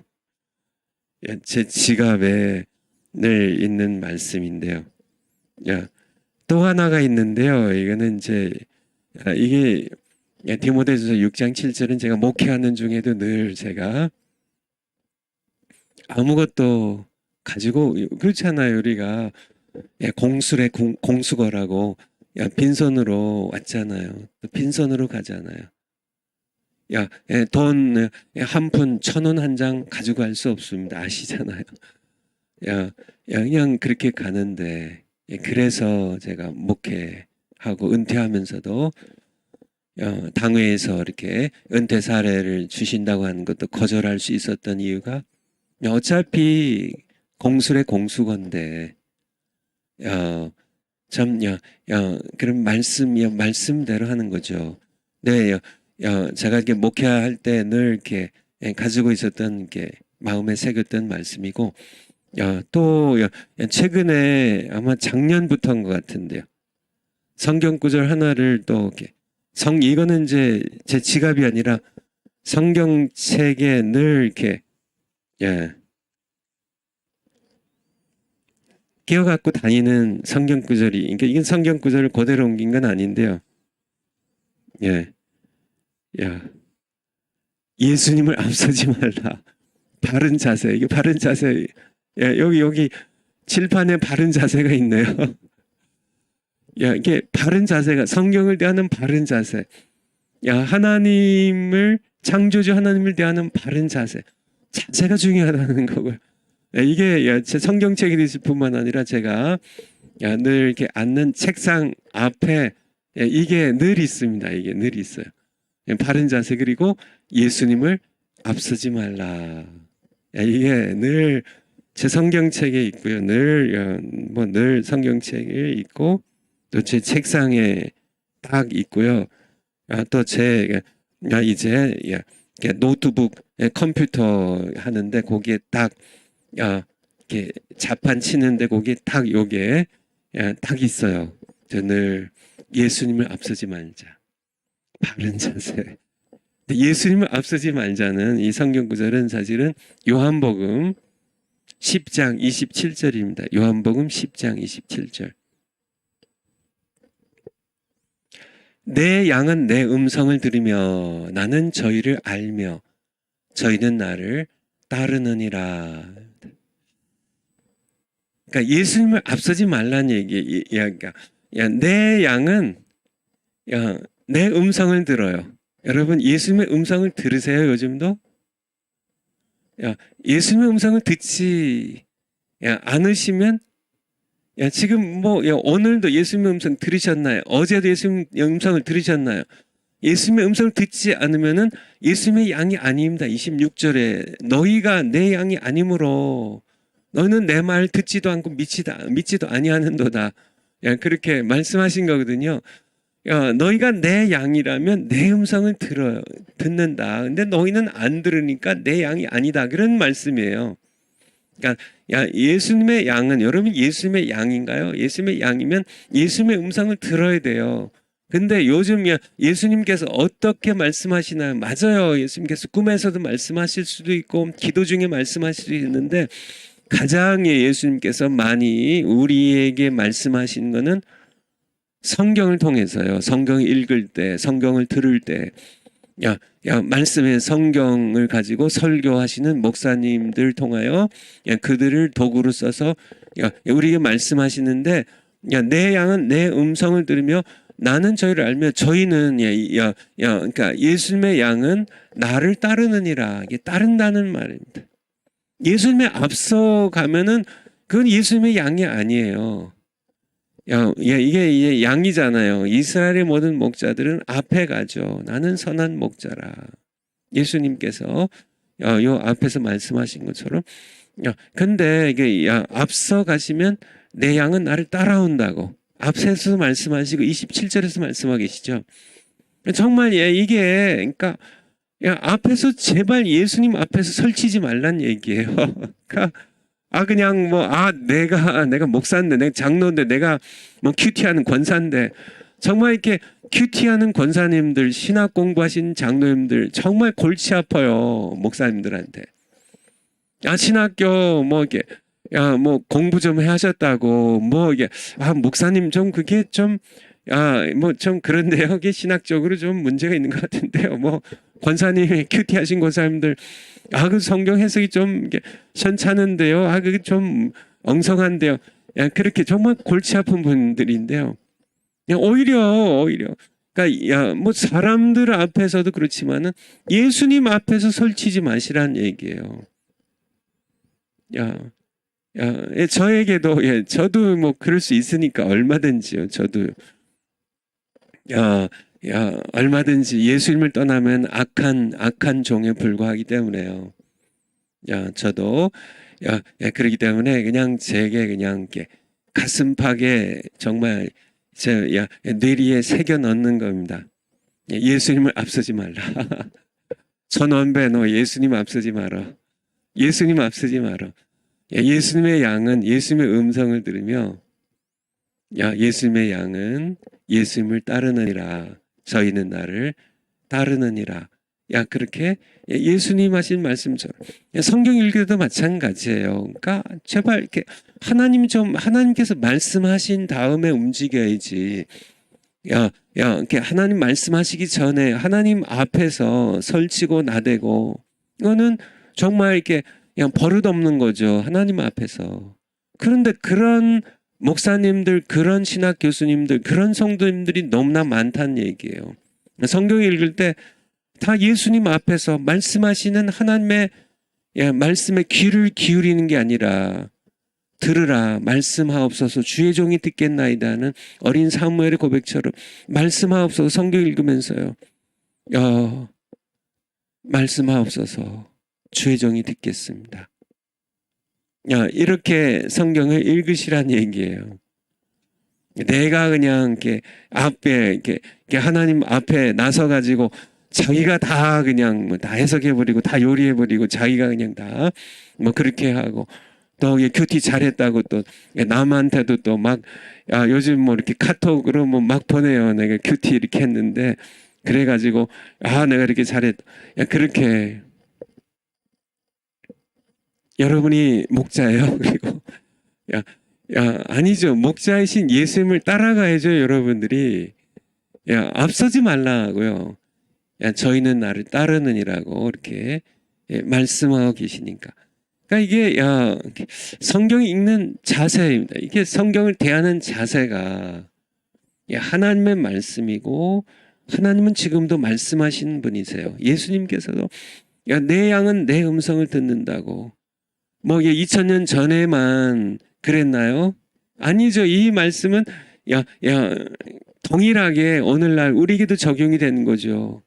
제 지갑에 늘 있는 말씀인데요. 또 하나가 있는데요. 이거는 이게 디모데전서 6장 7절은 제가 목회하는 중에도 늘 제가 아무것도 가지고 그렇잖아요. 우리가 공술의 공수거라고 빈손으로 왔잖아요. 또 빈손으로 가잖아요. 돈 한 푼 1,000원 한 장 가지고 갈 수 없습니다. 아시잖아요. 그냥 그렇게 가는데 그래서 제가 목회하고 은퇴하면서도 당회에서 이렇게 은퇴 사례를 주신다고 하는 것도 거절할 수 있었던 이유가 어차피 공술의 공수건데 그런 말씀대로 하는 거죠. 네, 제가 이렇게 목회할 때 늘 이렇게 가지고 있었던 게 마음에 새겼던 말씀이고 또 최근에 아마 작년부터인 것 같은데요. 성경 구절 하나를 또 이렇게 이거는 이제 제 지갑이 아니라 성경책에 늘 이렇게 끼워갖고 다니는 성경 구절이, 그러니까 이건 성경 구절을 그대로 옮긴 건 아닌데요. 예수님을 앞서지 말라. 바른 자세. 이게 바른 자세. 여기 칠판에 바른 자세가 있네요. 이게 바른 자세가 성경을 대하는 바른 자세. 하나님을 창조주 하나님을 대하는 바른 자세. 자세가 중요하다는 거고요. 이게 제 성경책이 있을 뿐만 아니라 제가 늘 이렇게 앉는 책상 앞에 이게 늘 있습니다. 이게 늘 있어요. 바른 자세 그리고 예수님을 앞서지 말라. 이게 늘 제 성경책에 있고요. 늘 성경책에 있고 또 제 책상에 딱 있고요. 또 제 이제 노트북 컴퓨터 하는데 거기에 딱 이렇게 자판 치는데 거기에 딱 요게 딱 있어요. 늘 예수님을 앞서지 말자. 바른 자세. 예수님을 앞서지 말자는 이 성경 구절은 사실은 요한복음 10장 27절입니다. 요한복음 10장 27절. 내 양은 내 음성을 들으며 나는 저희를 알며 저희는 나를 따르느니라. 그러니까 예수님을 앞서지 말라는 이야기가, 내 양은 내 음성을 들어요. 여러분 예수님의 음성을 들으세요? 요즘도? 예수님의 음성을 듣지 않으시면, 지금 뭐 오늘도 예수님의 음성 들으셨나요? 어제도 예수님의 음성을 들으셨나요? 예수님의 음성을 듣지 않으면은 예수님의 양이 아닙니다. 26절에 너희가 내 양이 아니므로 너는 내 말 듣지도 않고 믿지도 아니하는도다. 그렇게 말씀하신 거거든요. 너희가 내 양이라면 내 음성을 듣는다. 근데 너희는 안 들으니까 내 양이 아니다. 그런 말씀이에요. 그러니까 예수님의 양은, 여러분 예수님의 양인가요? 예수님의 양이면 예수님의 음성을 들어야 돼요. 근데 요즘 예수님께서 어떻게 말씀하시나요? 맞아요. 예수님께서 꿈에서도 말씀하실 수도 있고 기도 중에 말씀하실 수도 있는데, 가장 예수님께서 많이 우리에게 말씀하신 거는 성경을 통해서요. 성경을 읽을 때, 성경을 들을 때, 말씀의 성경을 가지고 설교하시는 목사님들 통하여 그들을 도구로 써서 우리에게 말씀하시는데, 내 양은 내 음성을 들으며 나는 저희를 알며 저희는 그러니까 예수님의 양은 나를 따르느니라. 이게 따른다는 말입니다. 예수님의 앞서 가면은 그건 예수님의 양이 아니에요. 이게 양이잖아요. 이스라엘의 모든 목자들은 앞에 가죠. 나는 선한 목자라. 예수님께서 요 앞에서 말씀하신 것처럼. 근데 이게 앞서 가시면 내 양은 나를 따라온다고 앞에서 말씀하시고 27절에서 말씀하고 계시죠. 정말 이게 그러니까 앞에서 제발 예수님 앞에서 설치지 말란 얘기예요. 그러니까 그냥 내가 목사인데, 내가 장로인데, 내가 뭐 큐티하는 권사인데, 정말 이렇게 큐티하는 권사님들, 신학 공부하신 장로님들 정말 골치 아파요. 목사님들한테. 신학교 이게 공부 좀 하셨다고 이게 목사님 좀 그게 좀 좀 그런데요. 그게 신학적으로 좀 문제가 있는 것 같은데요. 권사님이 큐티하신 권사님들 그 성경 해석이 좀 현찮은데요. 그게 좀 엉성한데요. 그렇게 정말 골치 아픈 분들인데요. 오히려 그러니까 사람들 앞에서도 그렇지만은 예수님 앞에서 설치지 마시라는 얘기예요. 저에게도 저도 그럴 수 있으니까 얼마든지요. 저도 얼마든지 예수님을 떠나면 악한 종에 불과하기 때문에요. 저도 그러기 때문에 그냥 제게 그냥 이렇게 가슴팍에 정말 제 뇌리에 새겨 넣는 겁니다. 예수님을 앞서지 말라. 천원배 너 예수님 앞서지 마라. 예수님 앞서지 마라. 예수님의 양은 예수님의 음성을 들으며 예수님의 양은 예수님을 따르느니라. 저희는 나를 따르느니라. 그렇게 예수님 하신 말씀처럼 성경 읽기도 마찬가지예요. 그러니까 제발 이렇게 하나님께서 말씀하신 다음에 움직여야지. 이렇게 하나님 말씀하시기 전에 하나님 앞에서 설치고 나대고, 이거는 정말 이렇게 그냥 버릇없는 거죠. 하나님 앞에서. 그런데 그런 목사님들, 그런 신학 교수님들, 그런 성도님들이 너무나 많다는 얘기예요. 성경 읽을 때 다 예수님 앞에서 말씀하시는 하나님의 말씀에 귀를 기울이는 게 아니라, 들으라 말씀하옵소서 주의 종이 듣겠나이다는 어린 사무엘의 고백처럼 말씀하옵소서, 성경 읽으면서요. 말씀하옵소서 주의 종이 듣겠습니다. 이렇게 성경을 읽으시란 얘기예요. 내가 그냥 이렇게 앞에 이렇게 하나님 앞에 나서 가지고 자기가 다 그냥 다 해석해버리고 다 요리해버리고 자기가 그냥 다 그렇게 하고, 또 큐티 잘했다고 또 남한테도 또 요즘 이렇게 카톡으로 막 보내요. 내가 큐티 이렇게 했는데 그래가지고 내가 이렇게 잘했다. 그렇게. 여러분이 목자예요. 그리고 아니죠. 목자이신 예수님을 따라가야죠. 여러분들이 앞서지 말라고요. 저희는 나를 따르느니라고 이렇게 말씀하고 계시니까. 그러니까 이게 성경 읽는 자세입니다. 이게 성경을 대하는 자세가 하나님의 말씀이고 하나님은 지금도 말씀하시는 분이세요. 예수님께서도 내 양은 내 음성을 듣는다고. 뭐 2000년 전에만 그랬나요? 아니죠. 이 말씀은 동일하게 오늘날 우리에게도 적용이 되는 거죠.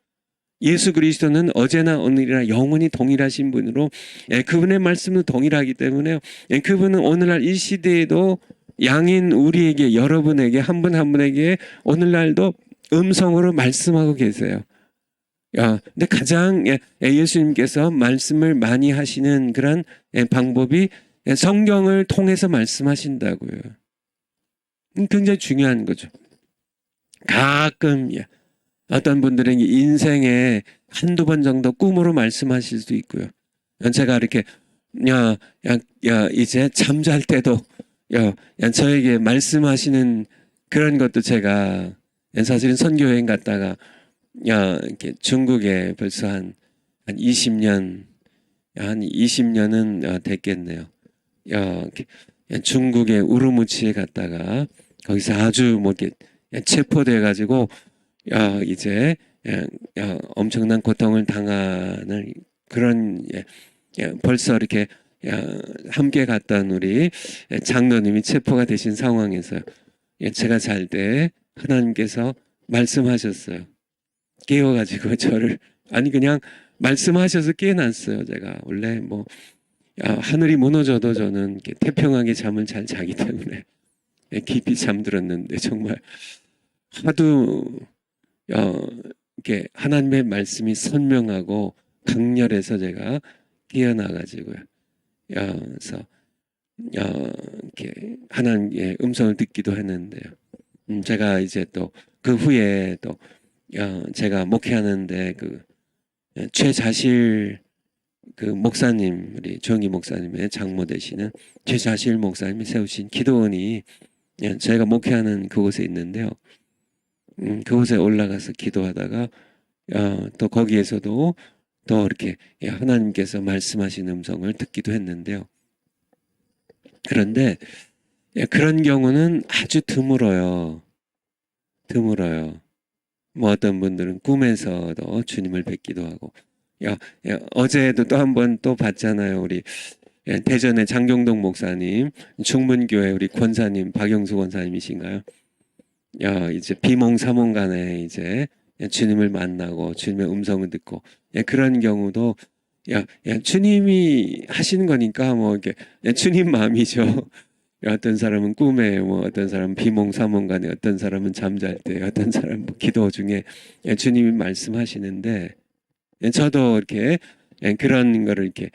예수 그리스도는 어제나 오늘이나 영원히 동일하신 분으로 그분의 말씀은 동일하기 때문에 그분은 오늘날 이 시대에도 양인 우리에게, 여러분에게, 한 분 한 분에게 오늘날도 음성으로 말씀하고 계세요. 근데 가장 예수님께서 말씀을 많이 하시는 그런 방법이 성경을 통해서 말씀하신다고요. 굉장히 중요한 거죠. 가끔 어떤 분들은 인생에 한두 번 정도 꿈으로 말씀하실 수도 있고요. 제가 이렇게 이제 잠잘 때도 저에게 말씀하시는 그런 것도 제가 사실은 선교여행 갔다가 이렇게 중국에 벌써 한 20년 한 20년은 됐겠네요. 중국의 우르무치에 갔다가 거기서 아주 뭐 이렇게 체포돼 가지고 이제 엄청난 고통을 당하는 그런 벌써 이렇게 함께 갔던 우리 장로님이 체포가 되신 상황에서 제가 잘 때 하나님께서 말씀하셨어요. 깨워가지고 저를 그냥 말씀하셔서 깨어났어요. 제가 원래 뭐 하늘이 무너져도 저는 태평하게 잠을 잘 자기 때문에 깊이 잠들었는데 정말 하도 이렇게 하나님의 말씀이 선명하고 강렬해서 제가 깨어나가지고요. 그래서 이렇게 하나님의 음성을 듣기도 했는데요. 제가 이제 또 그 후에 또 제가 목회하는데 그 최자실 그 목사님, 우리 정희 목사님의 장모 되시는 최자실 목사님이 세우신 기도원이 제가 목회하는 그곳에 있는데요. 그곳에 올라가서 기도하다가 또 거기에서도 또 이렇게 하나님께서 말씀하신 음성을 듣기도 했는데요. 그런데 그런 경우는 아주 드물어요. 뭐 어떤 분들은 꿈에서도 주님을 뵙기도 하고 어제도 또 한 번 또 봤잖아요. 우리 대전의 장경동 목사님, 중문교회 우리 권사님, 박영수 권사님이신가요? 이제 비몽사몽간에 이제 주님을 만나고 주님의 음성을 듣고 그런 경우도 주님이 하시는 거니까 뭐 이렇게 주님 마음이죠. 어떤 사람은 꿈에, 뭐 어떤 사람은 비몽사몽간에, 어떤 사람은 잠잘 때, 어떤 사람은 뭐 기도 중에 주님이 말씀하시는데 저도 이렇게 그런 거를 이렇게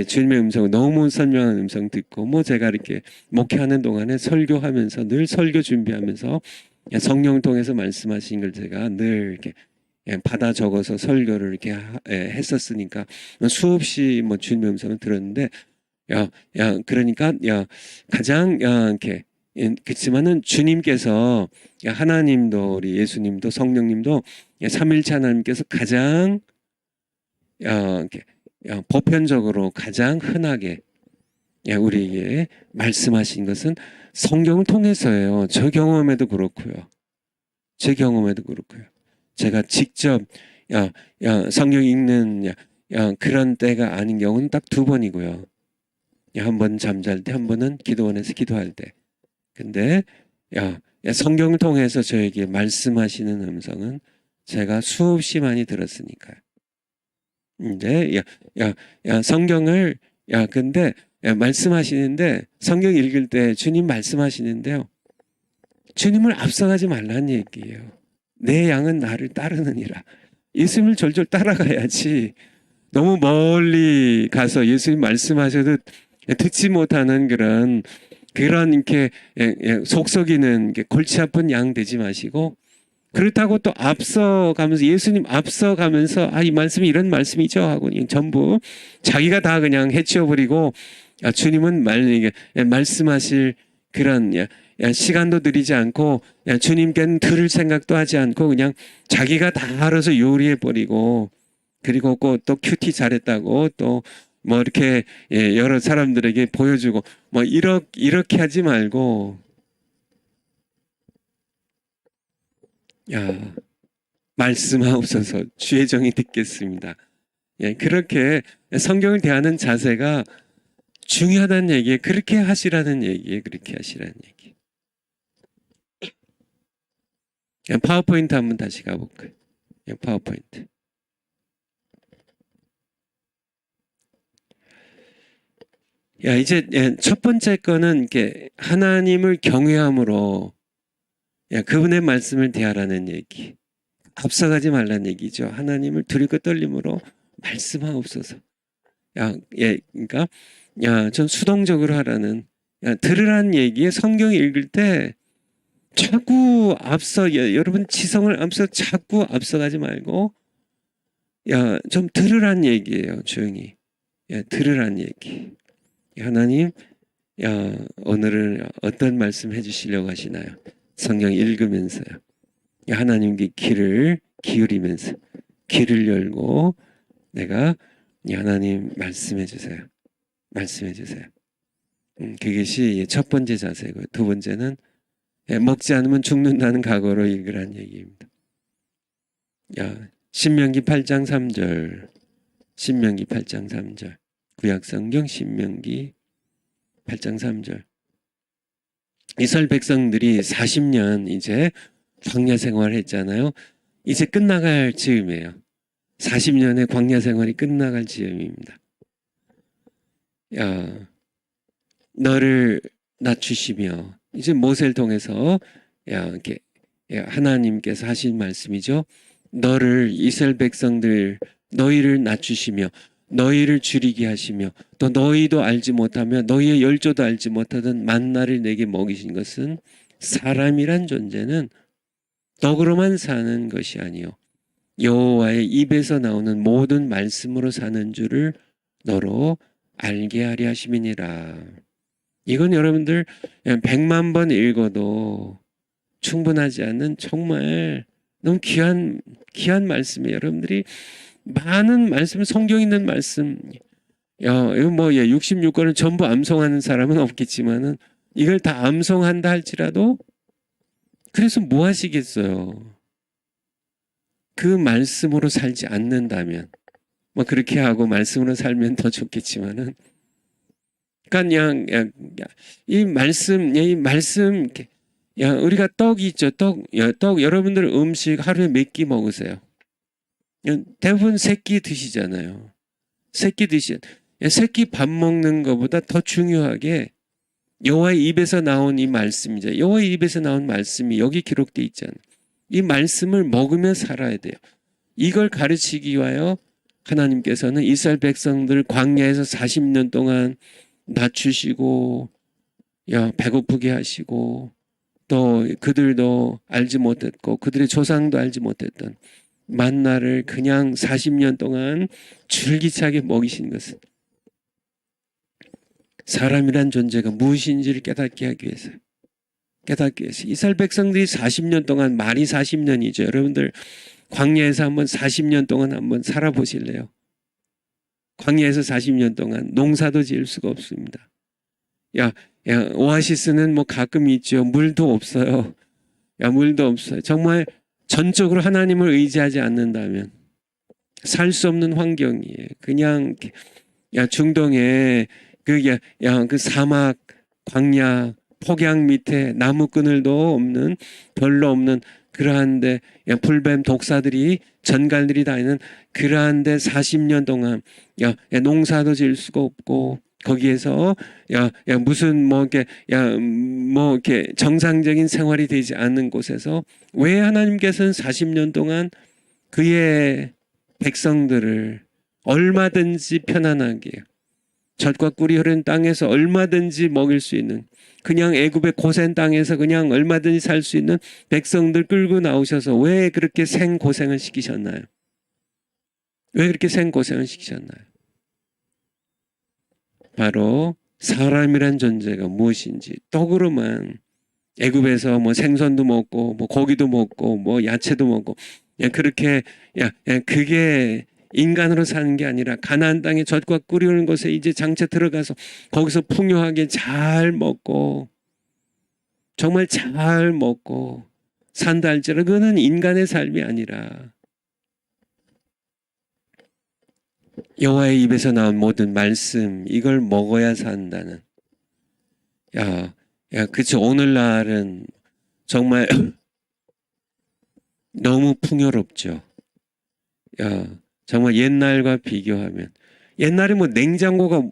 주님의 음성을 너무 선명한 음성 듣고 뭐 제가 이렇게 목회하는 동안에 설교하면서 늘 설교 준비하면서 성령을 통해서 말씀하신 걸 제가 늘 이렇게 받아 적어서 설교를 이렇게 했었으니까 수없이 뭐 주님의 음성을 들었는데 그러니까 가장 이렇게 그렇지만은 주님께서 하나님도 우리 예수님도 성령님도 삼일체 하나님께서 가장 이렇게 보편적으로 가장 흔하게 우리에게 말씀하신 것은 성경을 통해서예요. 제 경험에도 그렇고요. 제가 직접 성경 읽는 그런 때가 아닌 경우는 딱 2번이고요. 한 번 잠잘 때, 한 번은 기도원에서 기도할 때. 근데 성경을 통해서 저에게 말씀하시는 음성은 제가 수없이 많이 들었으니까요. 근데 성경을 근데 말씀하시는데 성경 읽을 때 주님 말씀하시는데요. 주님을 앞서가지 말라는 얘기예요. 내 양은 나를 따르느니라. 예수님을 졸졸 따라가야지. 너무 멀리 가서 예수님 말씀하셔도 듣지 못하는 그런 이렇게 속썩이는 골치 아픈 양 되지 마시고, 그렇다고 또 앞서가면서 예수님 앞서가면서 이 말씀이 이런 말씀이죠 하고 전부 자기가 다 그냥 해치워버리고 주님은 말씀하실 그런 시간도 들이지 않고 주님께는 들을 생각도 하지 않고 그냥 자기가 다 알아서 요리해버리고 그리고 또 큐티 잘했다고 또 뭐 이렇게 여러 사람들에게 보여주고 뭐 이렇게 하지 말고 야 말씀하옵소서 주의 종이 듣겠습니다. 그렇게 성경을 대하는 자세가 중요하다는 얘기에 그렇게 하시라는 얘기에 그렇게 하시라는 얘기. 파워포인트 한번 다시 가볼까요? 파워포인트. 이제 첫 번째 거는 이렇게 하나님을 경외함으로 그분의 말씀을 대하라는 얘기. 앞서가지 말라는 얘기죠. 하나님을 두렵고 떨림으로 말씀하옵소서. 그러니까 좀 수동적으로 하라는 들으라는 얘기에 성경 읽을 때 자꾸 여러분 지성을 앞서 자꾸 앞서가지 말고 좀 들으라는 얘기예요. 조용히 들으라는 얘기. 하나님 오늘은 어떤 말씀 해주시려고 하시나요? 성경 읽으면서요. 하나님께 귀를 기울이면서 귀를 열고 내가 하나님 말씀해 주세요. 말씀해 주세요. 그것이 첫 번째 자세고요. 두 번째는 먹지 않으면 죽는다는 각오로 읽으라는 얘기입니다. 신명기 8장 3절 신명기 8장 3절 구약성경 신명기 8장 3절 이스라엘 백성들이 40년 이제 광야 생활을 했잖아요. 이제 끝나갈 즈음이에요. 40년의 광야 생활이 끝나갈 즈음입니다. 너를 낮추시며 이제 모세를 통해서 이렇게 하나님께서 하신 말씀이죠. 너를 이스라엘 백성들 너희를 낮추시며 너희를 줄이게 하시며 또 너희도 알지 못하며 너희의 열조도 알지 못하던 만나를 내게 먹이신 것은 사람이란 존재는 떡으로만 사는 것이 아니요 여호와의 입에서 나오는 모든 말씀으로 사는 줄을 너로 알게 하려 하심이니라. 이건 여러분들 100만 번 읽어도 충분하지 않은 정말 너무 귀한 말씀이에요. 여러분들이 많은 말씀, 성경 있는 말씀, 이거 뭐 66권을 전부 암송하는 사람은 없겠지만은 이걸 다 암송한다 할지라도 그래서 뭐 하시겠어요? 그 말씀으로 살지 않는다면 뭐 그렇게 하고 말씀으로 살면 더 좋겠지만은 그냥 이 말씀 우리가 떡이 있죠. 떡 여러분들 음식 하루에 몇 끼 먹으세요? 대부분 3끼 드시잖아요. 3끼 새끼 밥 먹는 것보다 더 중요하게 여호와의 입에서 나온 이 말씀이죠. 여호와의 입에서 나온 말씀이 여기 기록되어 있잖아요. 이 말씀을 먹으며 살아야 돼요. 이걸 가르치기 위하여 하나님께서는 이스라엘 백성들 광야에서 40년 동안 낮추시고 배고프게 하시고 또 그들도 알지 못했고 그들의 조상도 알지 못했던 만나를 그냥 40년 동안 줄기차게 먹이신 것은 사람이란 존재가 무엇인지를 깨닫게 하기 위해서요. 이스라엘 백성들이 40년 동안 말이 40년이죠. 여러분들 광야에서 한번 40년 동안 한번 살아보실래요? 광야에서 40년 동안 농사도 지을 수가 없습니다. 오아시스는 뭐 가끔 있죠. 물도 없어요. 물도 없어요. 정말 전적으로 하나님을 의지하지 않는다면 살 수 없는 환경이에요. 그냥 중동에 그 사막 광야 폭양 밑에 나무 그늘도 없는 별로 없는 그러한데 불뱀 독사들이 전갈들이 다니는 그러한데 40년 동안 농사도 지을 수가 없고 거기에서 무슨 이렇게 정상적인 생활이 되지 않는 곳에서 왜 하나님께서는 40년 동안 그의 백성들을 얼마든지 편안하게 젖과 꿀이 흐르는 땅에서 얼마든지 먹일 수 있는 그냥 애굽의 고센 땅에서 그냥 얼마든지 살 수 있는 백성들 끌고 나오셔서 왜 그렇게 생고생을 시키셨나요? 왜 그렇게 생고생을 시키셨나요? 바로 사람이란 존재가 무엇인지 떡으로만 애굽에서 뭐 생선도 먹고 뭐 고기도 먹고 뭐 야채도 먹고 그렇게 그게 인간으로 사는 게 아니라 가나안 땅에 젖과 꿀이 흐르는 곳에 이제 장차 들어가서 거기서 풍요하게 잘 먹고 정말 잘 먹고 산다 할지라도 그거는 인간의 삶이 아니라 여호와의 입에서 나온 모든 말씀 이걸 먹어야 산다는. 그치. 오늘날은 정말 너무 풍요롭죠. 정말 옛날과 비교하면 옛날에 뭐 냉장고가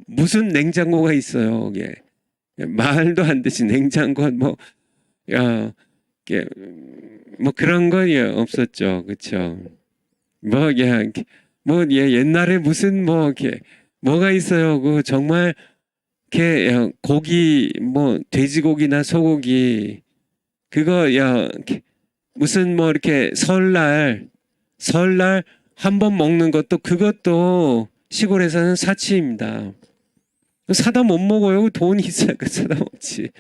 무슨 냉장고가 있어요. 이게 말도 안 되지. 냉장고 뭐 그런 거 없었죠. 그렇죠. 옛날에 무슨 뭐가 있어요. 그 정말 고기 돼지고기나 소고기 그거 무슨 이렇게 설날 한 번 먹는 그것도 시골에서는 사치입니다. 사다 못 먹어요. 돈이 있어야 사다 먹지.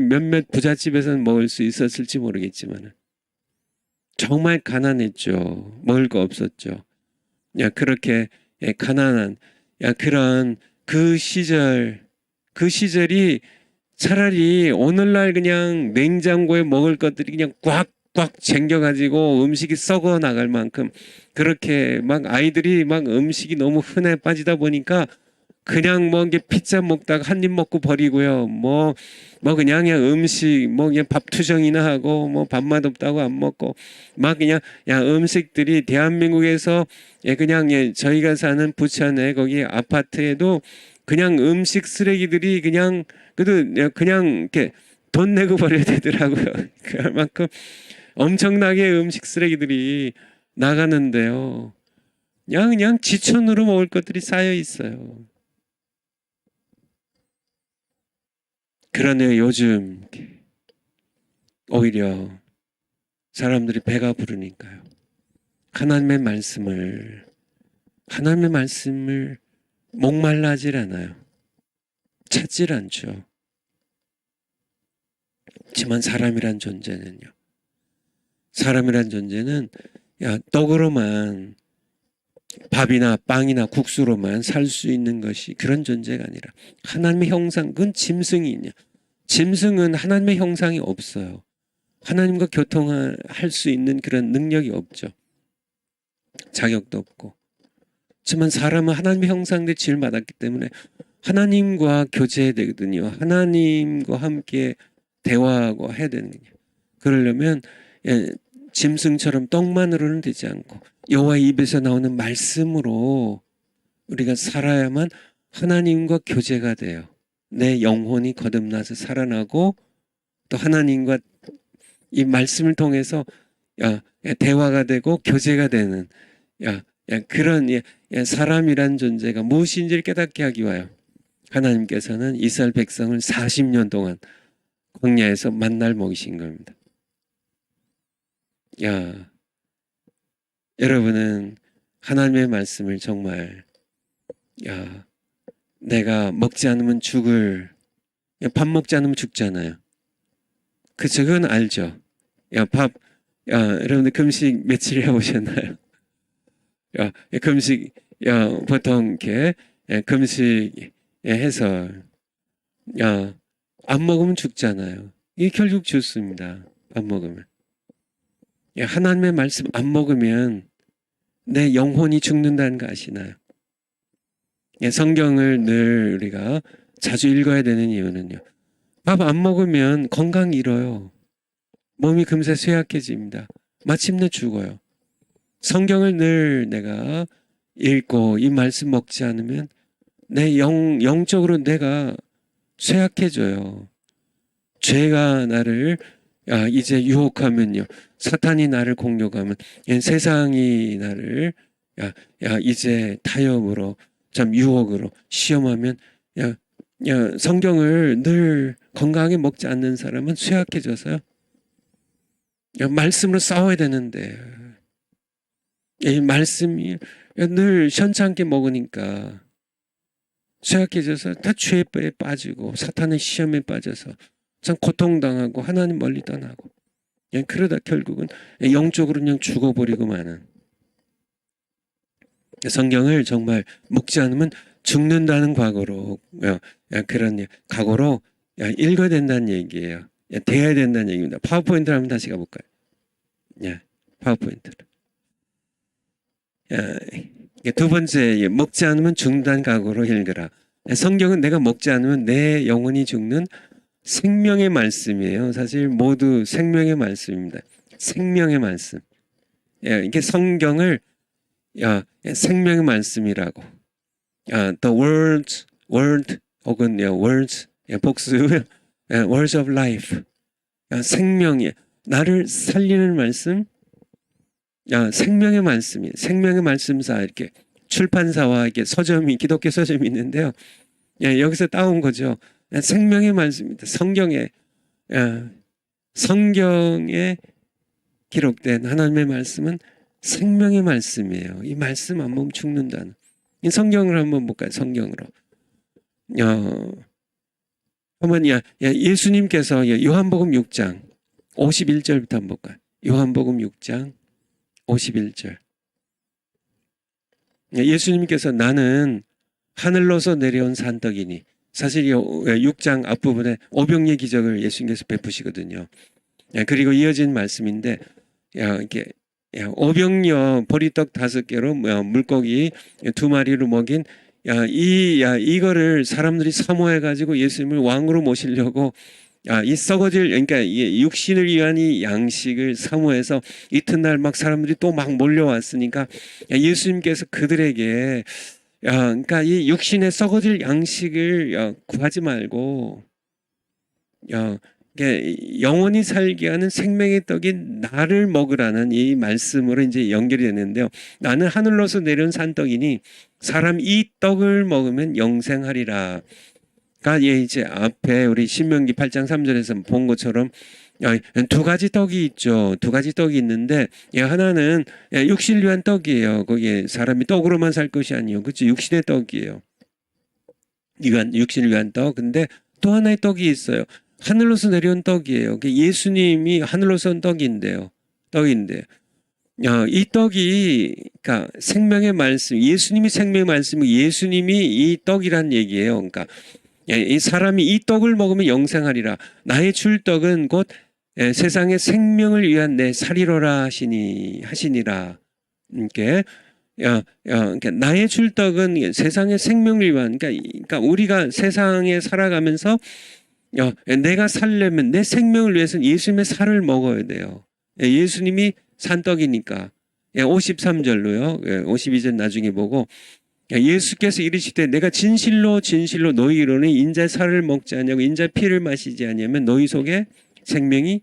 몇몇 부잣집에서는 먹을 수 있었을지 모르겠지만 정말 가난했죠. 먹을 거 없었죠. 그렇게 가난한 그런 그 시절이 차라리 오늘날 그냥 냉장고에 먹을 것들이 그냥 꽉꽉 챙겨가지고 음식이 썩어 나갈 만큼 그렇게 아이들이 음식이 너무 흔해 빠지다 보니까 그냥 이게 피자 먹다가 한 입 먹고 버리고요. 그냥 음식 그냥 밥 투정이나 하고 밥맛 없다고 안 먹고 그냥 음식들이 대한민국에서 그냥 저희가 사는 부천에 거기 아파트에도 그냥 음식 쓰레기들이 그냥 이렇게 돈 내고 버려야 되더라고요. 그만큼 엄청나게 음식 쓰레기들이 나가는데요. 그냥 지천으로 먹을 것들이 쌓여 있어요. 그러네요. 요즘 오히려 사람들이 배가 부르니까요. 하나님의 말씀을 목말라 하질 않아요. 찾질 않죠. 하지만 사람이란 존재는 떡으로만 밥이나 빵이나 국수로만 살 수 있는 것이 그런 존재가 아니라 하나님의 형상, 그건 짐승이 있냐. 짐승은 하나님의 형상이 없어요. 하나님과 교통할 수 있는 그런 능력이 없죠. 자격도 없고. 하지만 사람은 하나님의 형상대 지을 받았기 때문에 하나님과 교제해야 되거든요. 하나님과 함께 대화하고 해야 되는 거예요. 그러려면 짐승처럼 떡만으로는 되지 않고 여호와의 입에서 나오는 말씀으로 우리가 살아야만 하나님과 교제가 돼요. 내 영혼이 거듭나서 살아나고 또 하나님과 이 말씀을 통해서 대화가 되고 교제가 되는 그런 사람이란 존재가 무엇인지를 깨닫게 하기 위하여 하나님께서는 이스라엘 백성을 40년 동안 광야에서 만나를 먹이신 겁니다. 여러분은 하나님의 말씀을 정말 내가 먹지 않으면 밥 먹지 않으면 죽잖아요. 그건 알죠. 여러분들 금식 며칠 해보셨나요? 금식 보통 이렇게 금식 해서 안 먹으면 죽잖아요. 이게 결국 죽습니다. 안 먹으면. 하나님의 말씀 안 먹으면 내 영혼이 죽는다는 거 아시나요? 성경을 늘 우리가 자주 읽어야 되는 이유는요. 밥 안 먹으면 건강 잃어요. 몸이 금세 쇠약해집니다. 마침내 죽어요. 성경을 늘 내가 읽고 이 말씀 먹지 않으면 내 영적으로 내가 쇠약해져요. 죄가 나를 이제 유혹하면요. 사탄이 나를 공격하면 세상이 나를 이제 타협으로 참 유혹으로 시험하면 성경을 늘 건강하게 먹지 않는 사람은 쇠약해져서요. 말씀으로 싸워야 되는데 이 말씀이 늘 현찮게 먹으니까 쇠약해져서 다 죄에 빠지고 사탄의 시험에 빠져서 참 고통당하고 하나님 멀리 떠나고 그러다 결국은 영적으로 그냥 죽어버리고 마는 성경을 정말 먹지 않으면 죽는다는 그런 각오로 읽어야 된다는 얘기예요. 돼야 된다는 얘기입니다. 파워포인트를 한번 다시 가볼까요? 파워포인트를. 두 번째, 먹지 않으면 죽는다는 각오로 읽으라. 성경은 내가 먹지 않으면 내 영혼이 죽는 생명의 말씀이에요. 사실 모두 생명의 말씀입니다. 생명의 말씀. 이게 성경을 생명의 말씀이라고. The word 혹은 words, 복수, words of life. 생명이 나를 살리는 말씀. 생명의 말씀이 생명의 말씀사 이렇게 출판사와 이렇게 서점이 기독교 서점이 있는데요. 여기서 따온 거죠. 생명의 말씀입니다. 성경에 기록된 하나님의 말씀은 생명의 말씀이에요. 이 말씀 안 보면 죽는다는. 이 성경을 한번 볼까요? 성경으로. 한번 예수님께서 요한복음 6장 51절부터 한번 볼까요? 요한복음 6장 51절. 예수님께서 나는 하늘로서 내려온 산떡이니, 사실 6장 앞부분에 오병이의 기적을 예수님께서 베푸시거든요. 그리고 이어진 말씀인데, 이렇게 오병이어 보리떡 5개로 물고기 2마리로 먹인 이거를 사람들이 사모해 가지고 예수님을 왕으로 모시려고 이 썩어질, 그러니까 이 육신을 위한 이 양식을 사모해서 이튿날 막 사람들이 또 막 몰려왔으니까 예수님께서 그들에게 그러니까 이 육신에 썩어질 양식을 구하지 말고 영원히 살게 하는 생명의 떡인 나를 먹으라는 이 말씀으로 이제 연결이 되는데요. 나는 하늘로서 내려온 산떡이니 사람 이 떡을 먹으면 영생하리라. 이제 앞에 우리 신명기 8장 3절에서 본 것처럼 두 가지 떡이 있죠. 두 가지 떡이 있는데 하나는 육신을 위한 떡이에요. 거기에 사람이 떡으로만 살 것이 아니에요. 그렇죠? 육신의 떡이에요. 육신을 위한 떡. 근데 또 하나의 떡이 있어요. 하늘로서 내려온 떡이에요. 예수님이 하늘로서 온 떡인데요. 이 떡이 그러니까 생명의 말씀, 예수님이 생명의 말씀이고 예수님이 이 떡이란 얘기예요. 그러니까 이 사람이 이 떡을 먹으면 영생하리라. 나의 줄 떡은 곧 세상의 생명을 위한 내 살이로라 하시니라. 그러니까 나의 줄 떡은 세상의 생명을 위한, 그러니까 우리가 세상에 살아가면서 내가 살려면 내 생명을 위해서는 예수님의 살을 먹어야 돼요. 예수님이 산떡이니까. 53절로요. 52절 나중에 보고 예수께서 이르시되 내가 진실로 너희 이르노니 인자의 살을 먹지 아니하고 인자의 피를 마시지 아니하면 너희 속에 생명이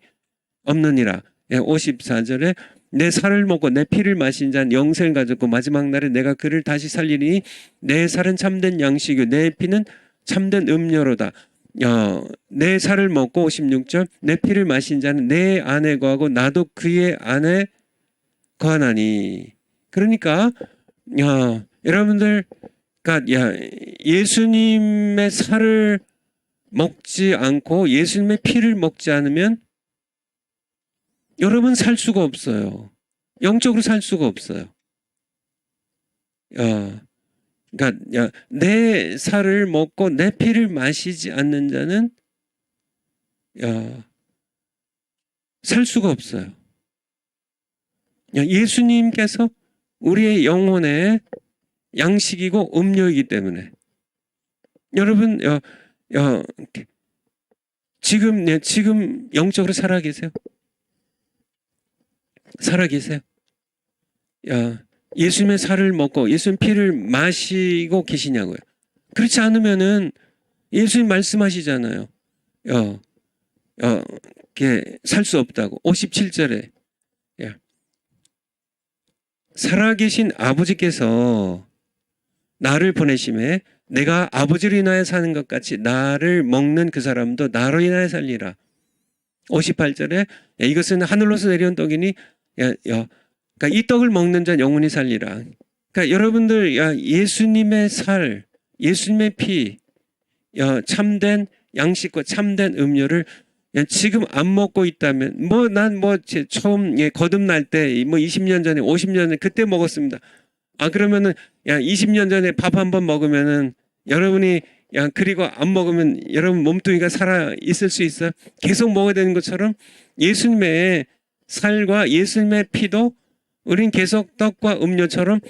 없느니라. 54절에 내 살을 먹고 내 피를 마신 자는 영생을 가졌고 마지막 날에 내가 그를 다시 살리니 내 살은 참된 양식이요 내 피는 참된 음료로다. 내 살을 먹고 56절 내 피를 마신 자는 내 안에 거하고 나도 그의 안에 거하나니. 그러니까 여러분들, 그러니까 예수님의 살을 먹지 않고 예수님의 피를 먹지 않으면 여러분 살 수가 없어요. 영적으로 살 수가 없어요. 그러니까 내 살을 먹고 내 피를 마시지 않는 자는 살 수가 없어요. 예수님께서 우리의 영혼의 양식이고 음료이기 때문에 여러분 지금 영적으로 살아계세요? 예수님의 살을 먹고 예수님 피를 마시고 계시냐고요? 그렇지 않으면은 예수님 말씀하시잖아요. 살 수 없다고. 57절에 살아계신 아버지께서 나를 보내심에 내가 아버지를 인하여 사는 것 같이 나를 먹는 그 사람도 나로 인하여 살리라. 58절에 이것은 하늘로서 내려온 떡이니 그러니까 이 떡을 먹는 자는 영원히 살리라. 그러니까 여러분들 예수님의 살, 예수님의 피, 참된 양식과 참된 음료를 지금 안 먹고 있다면 난 처음 거듭날 때 20년 전에 50년 전에 그때 먹었습니다. 그러면은, 20년 전에 밥 한 번 먹으면은, 여러분이, 그리고 안 먹으면 여러분 몸뚱이가 살아 있을 수 있어요? 계속 먹어야 되는 것처럼 예수님의 살과 예수님의 피도 우린 계속 떡과 음료처럼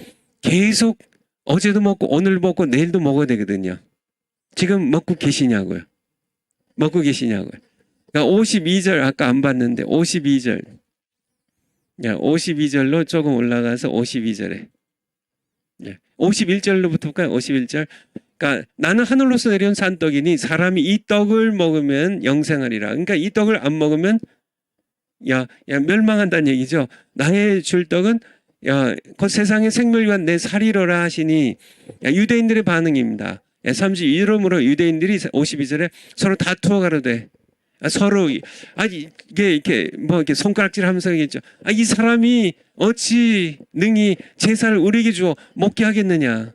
계속 어제도 먹고 오늘 먹고 내일도 먹어야 되거든요. 지금 먹고 계시냐고요? 먹고 계시냐고요? 그러니까 52절 아까 안 봤는데 52절. 52절로 조금 올라가서 52절에. 51절로부터 볼까요? 51절. 그러니까 나는 하늘로서 내려온 산떡이니 사람이 이 떡을 먹으면 영생하리라. 그러니까 이 떡을 안 먹으면 멸망한다는 얘기죠. 나의 줄 떡은 곧 세상의 생물과 내 살이로라 하시니 유대인들의 반응입니다. 32이러므로 유대인들이 52절에 서로 다투어 가로되 서로 이게 이렇게 이렇게 손가락질 하면서 얘기했죠. 이 사람이 어찌 능히 제사를 우리에게 주어 먹게 하겠느냐.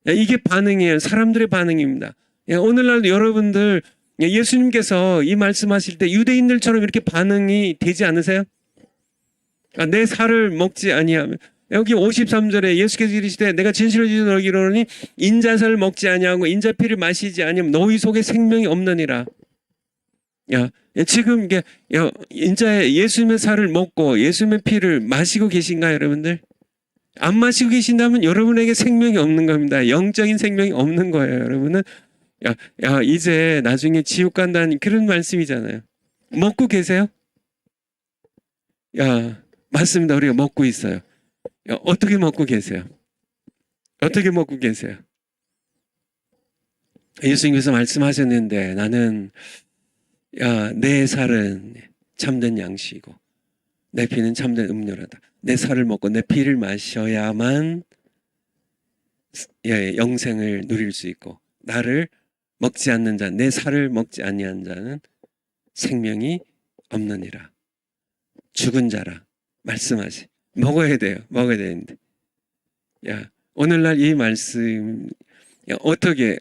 이게 반응이에요. 사람들의 반응입니다. 오늘날 여러분들 예수님께서 이 말씀하실 때 유대인들처럼 이렇게 반응이 되지 않으세요? 내 살을 먹지 아니하면 여기 53절에 예수께서 이르시되 내가 진실로 너희로니 인자살을 먹지 아니하고 인자피를 마시지 아니하면 너희 속에 생명이 없느니라. 지금 이게 인자의 예수님의 살을 먹고 예수님의 피를 마시고 계신가요, 여러분들? 안 마시고 계신다면 여러분에게 생명이 없는 겁니다. 영적인 생명이 없는 거예요, 여러분은. 이제 나중에 지옥 간다는 그런 말씀이잖아요. 먹고 계세요? 맞습니다. 우리가 먹고 있어요. 어떻게 먹고 계세요? 어떻게 먹고 계세요? 예수님께서 말씀하셨는데 나는 내 살은 참된 양식이고 내 피는 참된 음료라다. 내 살을 먹고 내 피를 마셔야만 영생을 누릴 수 있고 나를 먹지 않는 자, 내 살을 먹지 아니한 자는 생명이 없느니라. 죽은 자라 말씀하시. 먹어야 돼요. 먹어야 되는데. 오늘날 이 말씀 어떻게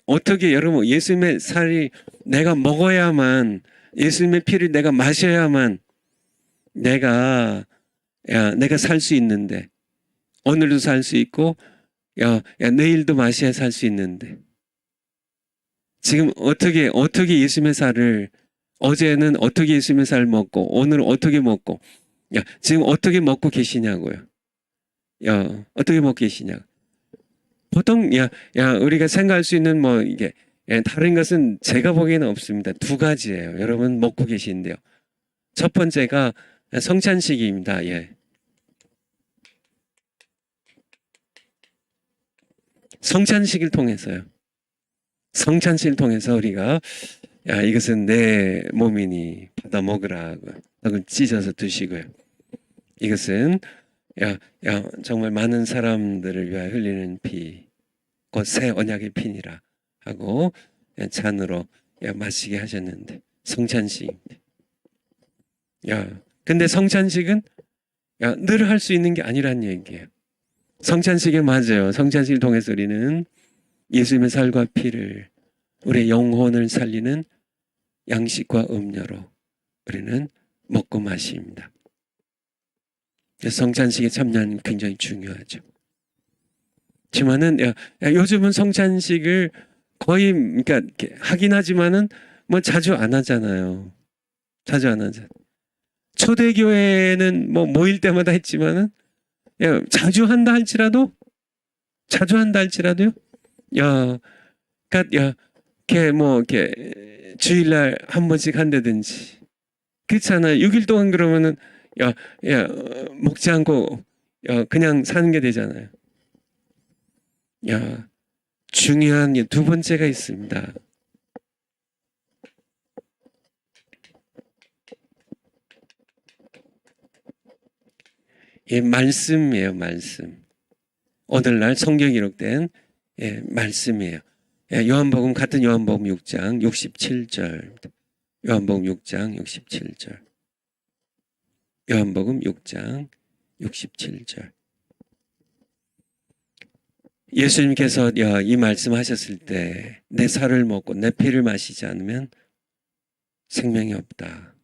여러분 예수님의 살이 내가 먹어야만 예수님의 피를 내가 마셔야만 내가 살 수 있는데 오늘도 살 수 있고 내일도 마셔야 살 수 있는데 지금 어떻게 예수님의 살을 어제는 어떻게 예수님의 살을 먹고 오늘은 어떻게 먹고 지금 어떻게 먹고 계시냐고요. 어떻게 먹고 계시냐. 보통 우리가 생각할 수 있는 이게 다른 것은 제가 보기에는 없습니다. 두 가지예요. 여러분 먹고 계신데요. 첫 번째가 성찬식입니다. 성찬식을 통해서요. 성찬식을 통해서 우리가 이것은 내 몸이니 받아 먹으라고 떡을 찢어서 드시고요. 이것은 정말 많은 사람들을 위하여 흘리는 피, 곧 새 언약의 피니라 하고 잔으로 마시게 하셨는데 성찬식입니다. 근데 성찬식은 늘 할 수 있는 게 아니란 얘기예요. 성찬식에 맞아요. 성찬식을 통해서 우리는 예수님의 살과 피를 우리의 영혼을 살리는 양식과 음료로 우리는 먹고 마십니다. 성찬식에 참여하는 굉장히 중요하죠. 하지만은 요즘은 성찬식을 거의 그러니까 하긴 하지만은 자주 안 하잖아요. 자주 안 하잖아요. 초대교회는 모일 때마다 했지만은 자주 한다 할지라도요. 그러니까 이렇게 주일날 한 번씩 한다든지 그렇잖아요. 6일 동안 그러면은 먹지 않고 그냥 사는 게 되잖아요. 중요한 두 번째가 있습니다. 말씀이에요. 말씀. 오늘날 성경에 기록된 말씀이에요. 요한복음 같은 요한복음 6장 67절. 요한복음 6장 67절. 요한복음 6장 67절. 예수님께서 이 말씀하셨을 때 내 살을 먹고 내 피를 마시지 않으면 생명이 없다.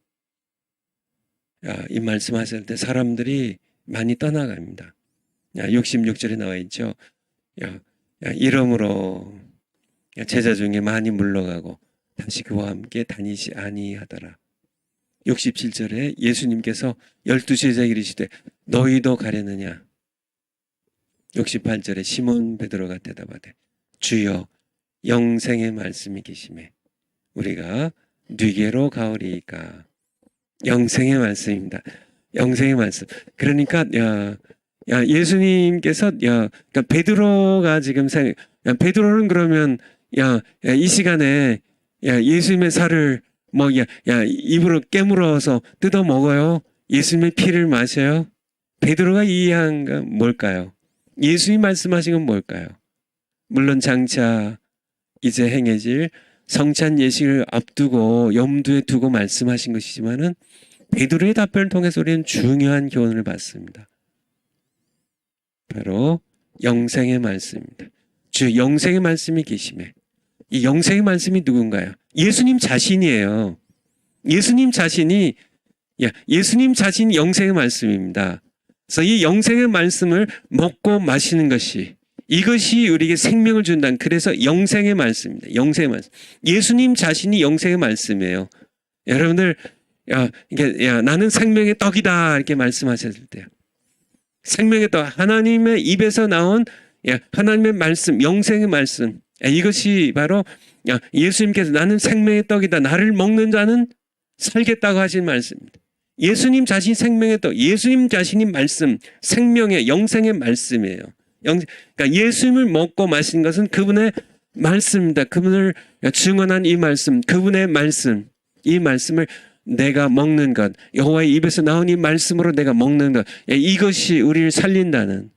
이 말씀하실 때 사람들이 많이 떠나갑니다. 66절에 나와 있죠. 이러므로 제자 중에 많이 물러가고 다시 그와 함께 다니지 아니하더라. 67절에 예수님께서 12제자에게 이르시되 너희도 가려느냐. 68절에 시몬 베드로가 대답하되 주여 영생의 말씀이 계시매 우리가 뉘게로 가오리이까. 영생의 말씀입니다. 영생의 말씀. 그러니까 예수님께서 그러니까 베드로가 지금 베드로는 그러면 이 시간에 예수님의 살을 입으로 깨물어서 뜯어 먹어요? 예수님의 피를 마셔요? 베드로가 이해한 건 뭘까요? 예수님 말씀하신 건 뭘까요? 물론 장차 이제 행해질 성찬 예식을 앞두고 염두에 두고 말씀하신 것이지만은 베드로의 답변을 통해서 우리는 중요한 교훈을 받습니다. 바로 영생의 말씀입니다. 주 영생의 말씀이 계시매. 이 영생의 말씀이 누군가요? 예수님 자신이에요. 예수님 자신이 영생의 말씀입니다. 그래서 이 영생의 말씀을 먹고 마시는 것이 이것이 우리에게 생명을 준다는, 그래서 영생의 말씀입니다. 영생의 말씀. 예수님 자신이 영생의 말씀이에요. 여러분들 나는 생명의 떡이다 이렇게 말씀하셨을 때요. 생명의 떡, 하나님의 입에서 나온 하나님의 말씀, 영생의 말씀. 이것이 바로 예수님께서 나는 생명의 떡이다. 나를 먹는 자는 살겠다고 하신 말씀입니다. 예수님 자신이 생명의 떡, 예수님 자신이 말씀, 생명의 영생의 말씀이에요. 그러니까 예수님을 먹고 마신 것은 그분의 말씀입니다. 그분을 증언한 이 말씀, 그분의 말씀, 이 말씀을 내가 먹는 것, 여호와의 입에서 나온 이 말씀으로 내가 먹는 것, 이것이 우리를 살린다는,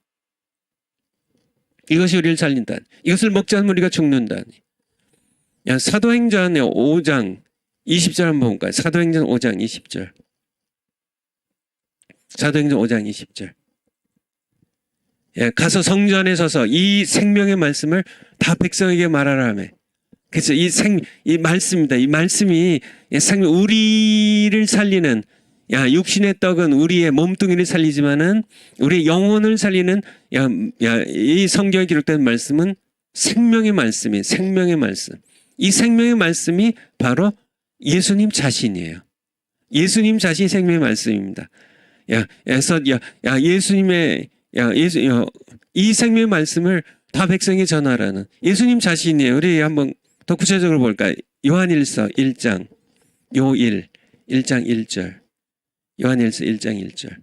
이것이 우리를 살린다는, 이것을 먹지 않으면 우리가 죽는다는. 사도행전 5장 20절 한번 볼까요? 사도행전 5장 20절. 사도행전 5장 20절. 가서 성전에 서서 이 생명의 말씀을 다 백성에게 말하라며. 그래서 이 말씀입니다. 이 말씀이 우리를 살리는, 육신의 떡은 우리의 몸뚱이를 살리지만은 우리의 영혼을 살리는, 이 성경에 기록된 말씀은 생명의 말씀이에요. 생명의 말씀. 이 생명의 말씀이 바로 예수님 자신이에요. 예수님 자신이 생명의 말씀입니다. 그래서 예수님의 이 생명의 말씀을 다 백성에게 전하라는 예수님 자신이에요. 우리 한번 더 구체적으로 볼까요? 요한일서 1장 1장 1절. 요한일서 1장 1절.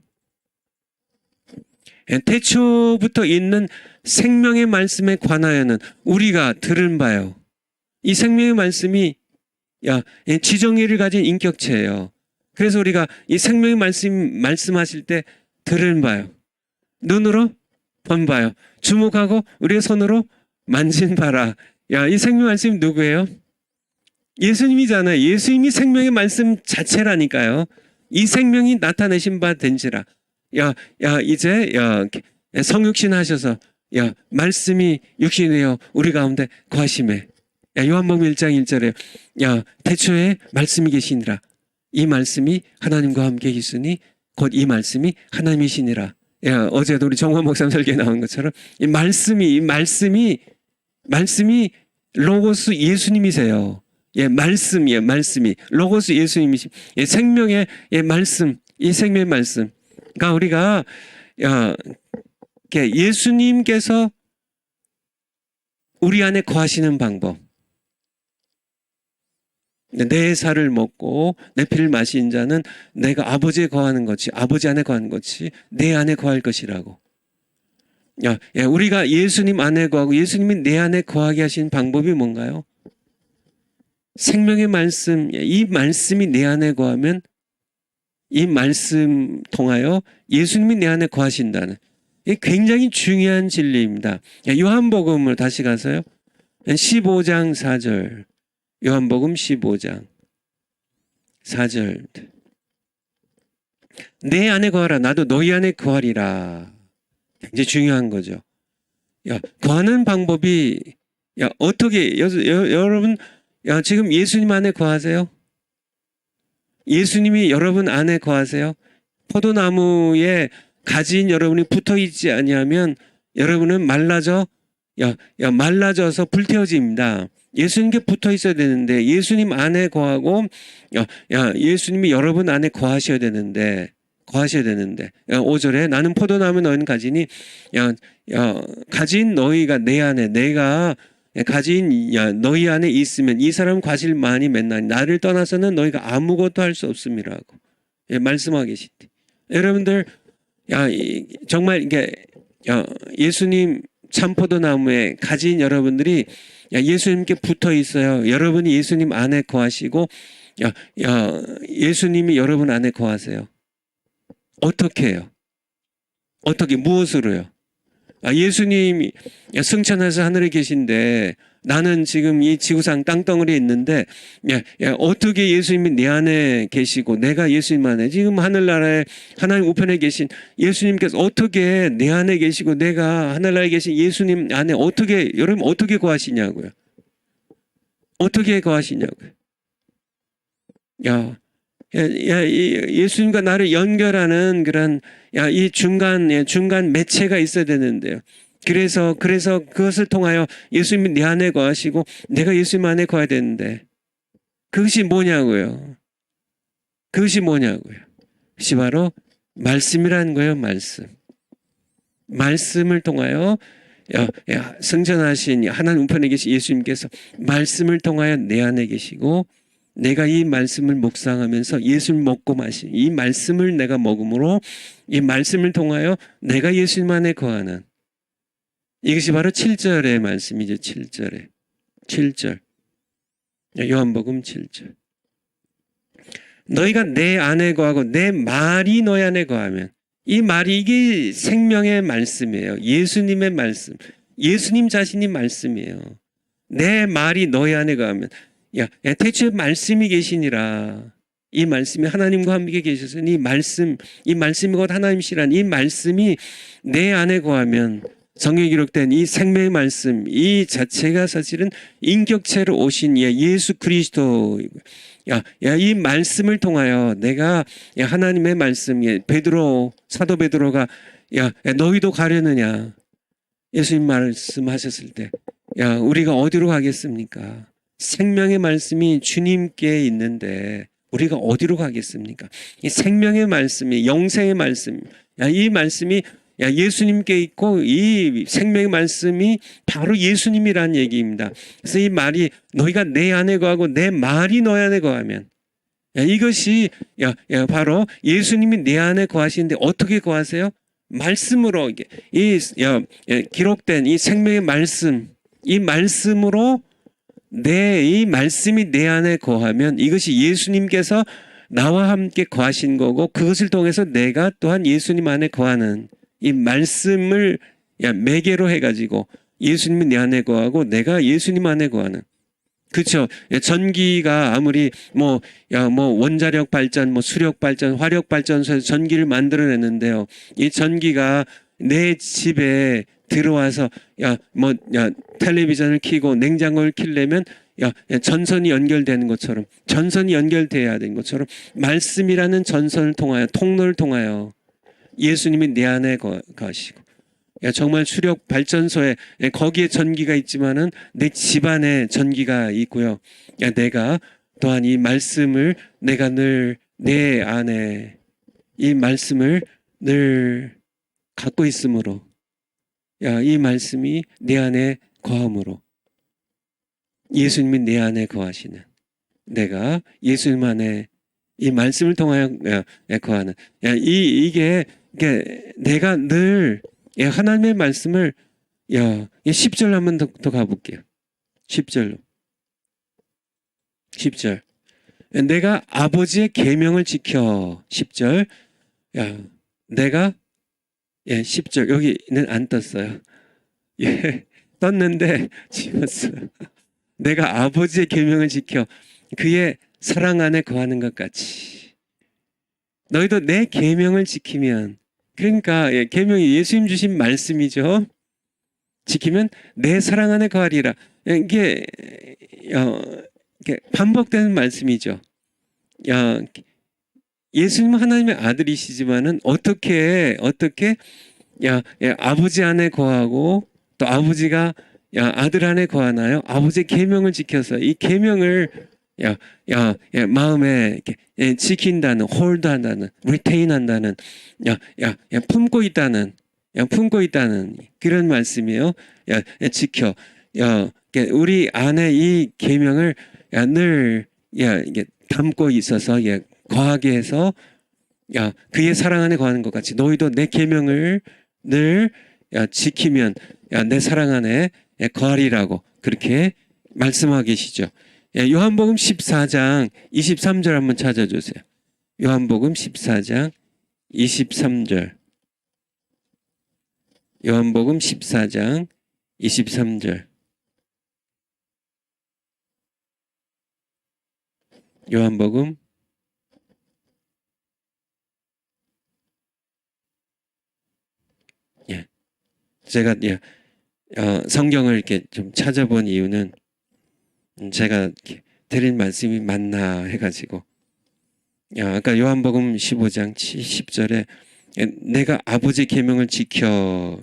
태초부터 있는 생명의 말씀에 관하여는 우리가 들은 바요. 이 생명의 말씀이 지정의를 가진 인격체예요. 그래서 우리가 이 생명의 말씀하실 때 들은 바요. 눈으로 본 바요. 주목하고 우리의 손으로 만진 바라. 이 생명의 말씀이 누구예요? 예수님이잖아요. 예수님이 생명의 말씀 자체라니까요. 이 생명이 나타내신 바 된지라. 이제 성육신 하셔서 말씀이 육신이 되어 우리 가운데 거하심에. 요한복음 1장 1절에 태초에 말씀이 계시니라. 이 말씀이 하나님과 함께 계시니 곧 이 말씀이 하나님이시니라. 어제도 우리 정화 목사님 설교에 나온 것처럼 이 말씀이 로고스 예수님이세요. 말씀이 로고스 예수님이시. 생명의 말씀, 이 생명의 말씀. 그러니까 우리가 예수님께서 우리 안에 거하시는 방법. 내 살을 먹고 내 피를 마신 자는 내가 아버지에 거하는 것이, 아버지 안에 거하는 것이 내 안에 거할 것이라고. 우리가 예수님 안에 거하고 예수님이 내 안에 거하게 하신 방법이 뭔가요? 생명의 말씀, 이 말씀이 내 안에 거하면 이 말씀 통하여 예수님이 내 안에 거하신다는, 이게 굉장히 중요한 진리입니다. 요한복음을 다시 가서요. 15장 4절. 요한복음 15장 4절. 내 안에 거하라. 나도 너희 안에 거하리라. 굉장히 중요한 거죠. 거하는 방법이, 어떻게, 여러분, 지금 예수님 안에 거하세요? 예수님이 여러분 안에 거하세요? 포도나무에 가지인 여러분이 붙어 있지 아니하면 여러분은 말라져서 불태워집니다. 예수님께 붙어 있어야 되는데 예수님 안에 거하고 예수님이 여러분 안에 거하셔야 되는데 5절에 나는 포도나무 너희는 가지니 가진 너희가 내 안에 내가 가진 너희 안에 있으면 이 사람 과실 많이 맺나니 나를 떠나서는 너희가 아무것도 할 수 없음이라고 말씀하고 계시대. 여러분들 정말 이게 예수님 참포도나무에 가진 여러분들이 예수님께 붙어 있어요. 여러분이 예수님 안에 거하시고 예수님이 여러분 안에 거하세요. 어떻게 해요? 어떻게 무엇으로요? 예수님이 승천해서 하늘에 계신데 나는 지금 이 지구상 땅덩어리에 있는데 어떻게 예수님이 내 안에 계시고 내가 예수님 안에 지금 하늘나라에 하나님 우편에 계신 예수님께서 어떻게 내 안에 계시고 내가 하늘나라에 계신 예수님 안에 여러분 어떻게 거하시냐고요. 어떻게 거하시냐고요. 예수님과 나를 연결하는 그런 이 중간 매체가 있어야 되는데요. 그래서 그것을 통하여 예수님이 내 안에 거하시고 내가 예수님 안에 거해야 되는데 그것이 뭐냐고요. 그것이 바로 말씀이라는 거예요. 말씀을 통하여 승천하신 하나님 우편에 계신 예수님께서 말씀을 통하여 내 안에 계시고 내가 이 말씀을 묵상하면서 예수를 먹고 마신 이 말씀을 내가 먹음으로 이 말씀을 통하여 내가 예수님 안에 거하는 이것이 바로 7절의 말씀이죠. 7절 요한복음 7절 너희가 내 안에 거하고 내 말이 너희 안에 거하면 이 말이 이게 생명의 말씀이에요. 예수님의 말씀 예수님 자신이 말씀이에요. 내 말이 너희 안에 거하면 태초에 말씀이 계시니라. 이 말씀이 하나님과 함께 계셔서 이 말씀이 곧 하나님이시란 이 말씀이 내 안에 거하면 성경에 기록된 이 생명의 말씀 이 자체가 사실은 인격체로 오신 예수 그리스도 이 말씀을 통하여 내가 하나님의 말씀 사도 베드로가 너희도 가려느냐 예수님 말씀하셨을 때 우리가 어디로 가겠습니까? 생명의 말씀이 주님께 있는데 우리가 어디로 가겠습니까? 이 생명의 말씀이 영생의 말씀 이 말씀이 예수님께 있고 이 생명의 말씀이 바로 예수님이라는 얘기입니다. 그래서 이 말이 너희가 내 안에 거하고 내 말이 너희 안에 거하면 이것이 바로 예수님이 내 안에 거하시는데 어떻게 거하세요? 말씀으로 기록된 이 생명의 말씀 이 말씀으로 이 말씀이 내 안에 거하면 이것이 예수님께서 나와 함께 거하신 거고 그것을 통해서 내가 또한 예수님 안에 거하는 이 말씀을 매개로 해가지고 예수님이 내 안에 거하고 내가 예수님 안에 거하는 그렇죠. 전기가 아무리 원자력 발전, 수력 발전, 화력 발전소에서 전기를 만들어냈는데요. 이 전기가 내 집에 들어와서 텔레비전을 켜고 냉장고를 켜려면 전선이 연결되는 것처럼 전선이 연결돼야 되는 것처럼 말씀이라는 전선을 통하여 통로를 통하여 예수님이 내 안에 거하시고 정말 수력 발전소에 거기에 전기가 있지만은 내 집안에 전기가 있고요. 내가 또한 이 말씀을 내가 늘 내 안에 이 말씀을 늘 갖고 있으므로 이 말씀이 내 안에 거함으로 예수님이 내 안에 거하시는 내가 예수님 안에 이 말씀을 통하여 거하는 이게 내가 늘 하나님의 말씀을 10절 한번 더 가볼게요. 10절 내가 아버지의 계명을 지켜 10절 내가 10절 여기는 안 떴어요. 떴는데 지웠어요. 내가 아버지의 계명을 지켜 그의 사랑 안에 거하는 것 같이 너희도 내 계명을 지키면 그러니까 계명이 예수님 주신 말씀이죠. 지키면 내 사랑 안에 거하리라. 이게 반복되는 말씀이죠. 예수님은 하나님의 아들이시지만은 어떻게 아버지 안에 거하고 또 아버지가 아들 안에 거하나요? 아버지의 계명을 지켜서 이 계명을 마음에 이렇게 지킨다는, 홀드한다는, 리테인한다는, 품고 있다는 그런 말씀이에요. 지켜. 우리 안에 이 계명을 늘 이게 담고 있어서 거하게 해서 그의 사랑 안에 거하는 것 같이 너희도 내 계명을 늘 지키면 내 사랑 안에 거하리라고 그렇게 말씀하고 계시죠. 요한복음 14장 23절 한번 찾아주세요. 요한복음 14장 23절. 요한복음 14장 23절. 요한복음 제가 성경을 이렇게 좀 찾아본 이유는 제가 드린 말씀이 맞나 해가지고 아까 요한복음 15장 10절에 내가 아버지 계명을 지켜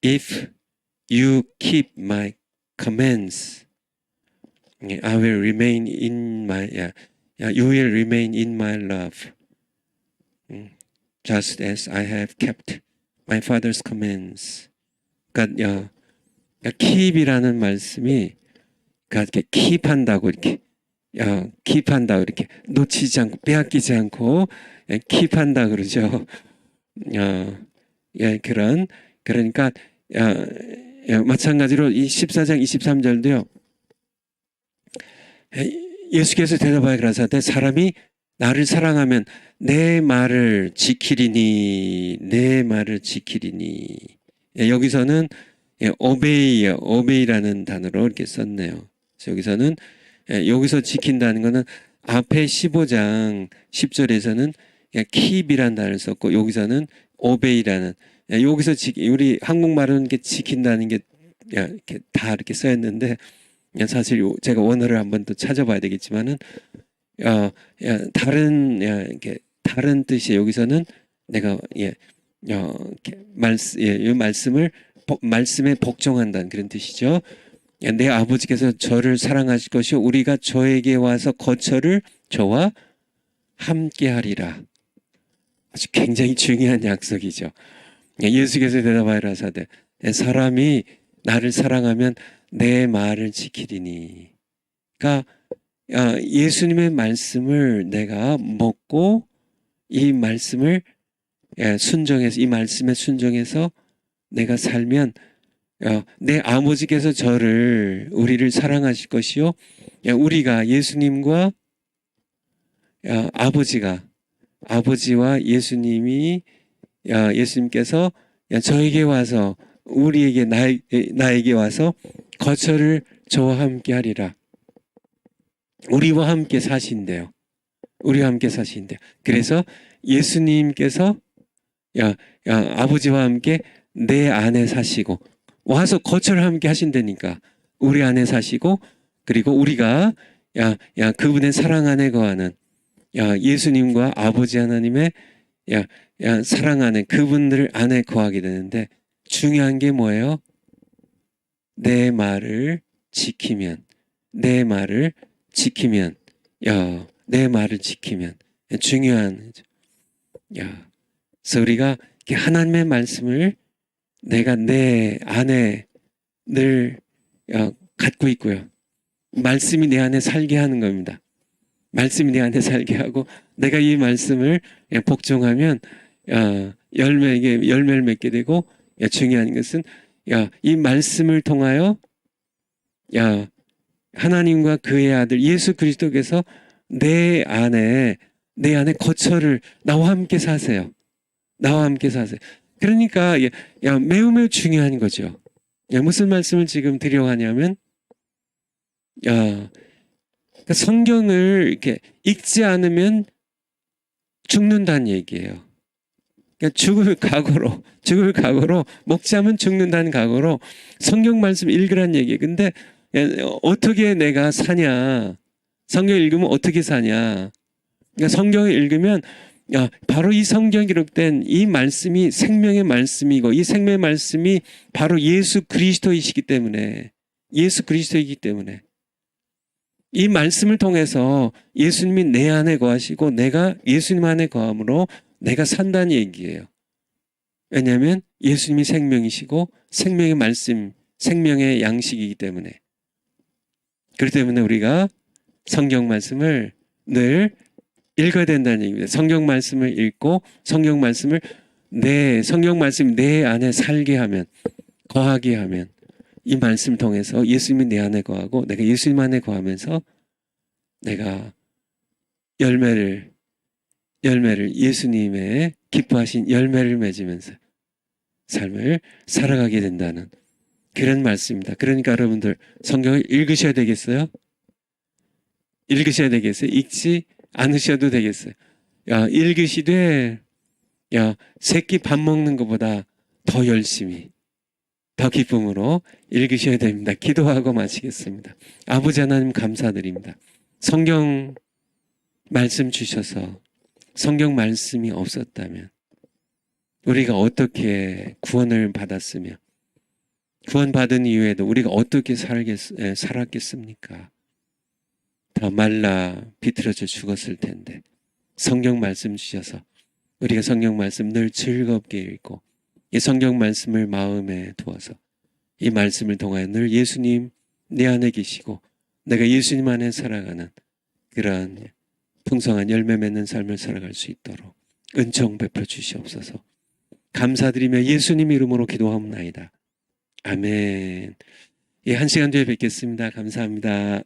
If you keep my commands I will remain in my you will remain in my love just as I have kept my father's commands. 그러니까 keep이라는 말씀이 이렇게 keep한다고 이렇게 keep한다고 이렇게 놓치지 않고 빼앗기지 않고 keep한다 그러죠. 그러니까 마찬가지로 이 14장 23절도요. 예수께서 대답하여 가라사대 사람이 나를 사랑하면 내 말을 지키리니 내 말을 지키리니 여기서는 obey라는 단어로 이렇게 썼네요. 여기서는 여기서 지킨다는 거는 앞에 15장 10절에서는 keep이라는 단어를 썼고 여기서는 obey라는 여기서 우리 한국말은 이렇게 지킨다는 게 이렇게 다 이렇게 써있는데 사실 제가 원어를 한번 더 찾아봐야 되겠지만은 다른 뜻이 여기서는 내가 이 말씀에 복종한다는 그런 뜻이죠. 내 아버지께서 저를 사랑하실 것이요 우리가 저에게 와서 거처를 저와 함께하리라. 아주 굉장히 중요한 약속이죠. 예수께서 대답하여 가라사대 사람이 나를 사랑하면 내 말을 지키리니. 그러니까 예수님의 말씀을 내가 먹고 이 말씀을 순종해서 이 말씀에 순종해서 내가 살면 내 아버지께서 우리를 사랑하실 것이요 우리가 예수님과 아버지와 예수님께서 저에게 와서 우리에게 나에게 와서 거처를 저와 함께 하리라. 우리와 함께 사신대요. 우리와 함께 사신대요. 그래서 예수님께서 아버지와 함께 내 안에 사시고 와서 거처를 함께 하신다니까 우리 안에 사시고 그리고 우리가 그분의 사랑 안에 거하는 예수님과 아버지 하나님의 사랑하는 그분들 안에 거하게 되는데 중요한 게 뭐예요? 내 말을 지키면 내 말을 지키면 중요한 그래서 우리가 하나님의 말씀을 내가 내 안에 늘 갖고 있고요. 말씀이 내 안에 살게 하는 겁니다. 말씀이 내 안에 살게 하고 내가 이 말씀을 복종하면 열매를 맺게 되고 중요한 것은 이 말씀을 통하여 하나님과 그의 아들 예수 그리스도께서 내 안에 거처를 나와 함께 사세요. 나와 함께 사세요. 그러니까 매우 중요한 거죠. 무슨 말씀을 지금 드려가냐면 성경을 이렇게 읽지 않으면 죽는다는 얘기예요. 그러니까 죽을 각오로 먹지 않으면 죽는다는 각오로 성경 말씀 읽으란 얘기예요. 근데 어떻게 내가 사냐? 성경 읽으면 어떻게 사냐? 그러니까 성경을 읽으면 바로 이 성경에 기록된 이 말씀이 생명의 말씀이고 이 생명의 말씀이 바로 예수 그리스도이시기 때문에 예수 그리스도이기 때문에 이 말씀을 통해서 예수님이 내 안에 거하시고 내가 예수님 안에 거함으로 내가 산다는 얘기예요. 왜냐하면 예수님이 생명이시고 생명의 말씀, 생명의 양식이기 때문에. 그렇기 때문에 우리가 성경 말씀을 늘 읽어야 된다는 얘기입니다. 성경 말씀을 읽고 성경 말씀을 성경 말씀이 내 안에 살게 하면, 거하게 하면 이 말씀을 통해서 예수님이 내 안에 거하고 내가 예수님 안에 거하면서 내가 열매를 예수님의 기뻐하신 열매를 맺으면서 삶을 살아가게 된다는 그런 말씀입니다. 그러니까 여러분들 성경을 읽으셔야 되겠어요? 읽으셔야 되겠어요? 읽지 않으셔도 되겠어요? 읽으시되 새끼 밥 먹는 것보다 더 열심히 더 기쁨으로 읽으셔야 됩니다. 기도하고 마치겠습니다. 아버지 하나님 감사드립니다. 성경 말씀 주셔서 성경 말씀이 없었다면 우리가 어떻게 구원을 받았으며 구원받은 이후에도 우리가 어떻게 살았겠습니까? 다 말라 비틀어져 죽었을 텐데 성경 말씀 주셔서 우리가 성경 말씀 늘 즐겁게 읽고 이 성경 말씀을 마음에 두어서 이 말씀을 통하여 늘 예수님 내 안에 계시고 내가 예수님 안에 살아가는 그러한 풍성한 열매 맺는 삶을 살아갈 수 있도록 은총 베풀어 주시옵소서. 감사드리며 예수님 이름으로 기도하옵나이다. 아멘. 한 시간 뒤에 뵙겠습니다. 감사합니다.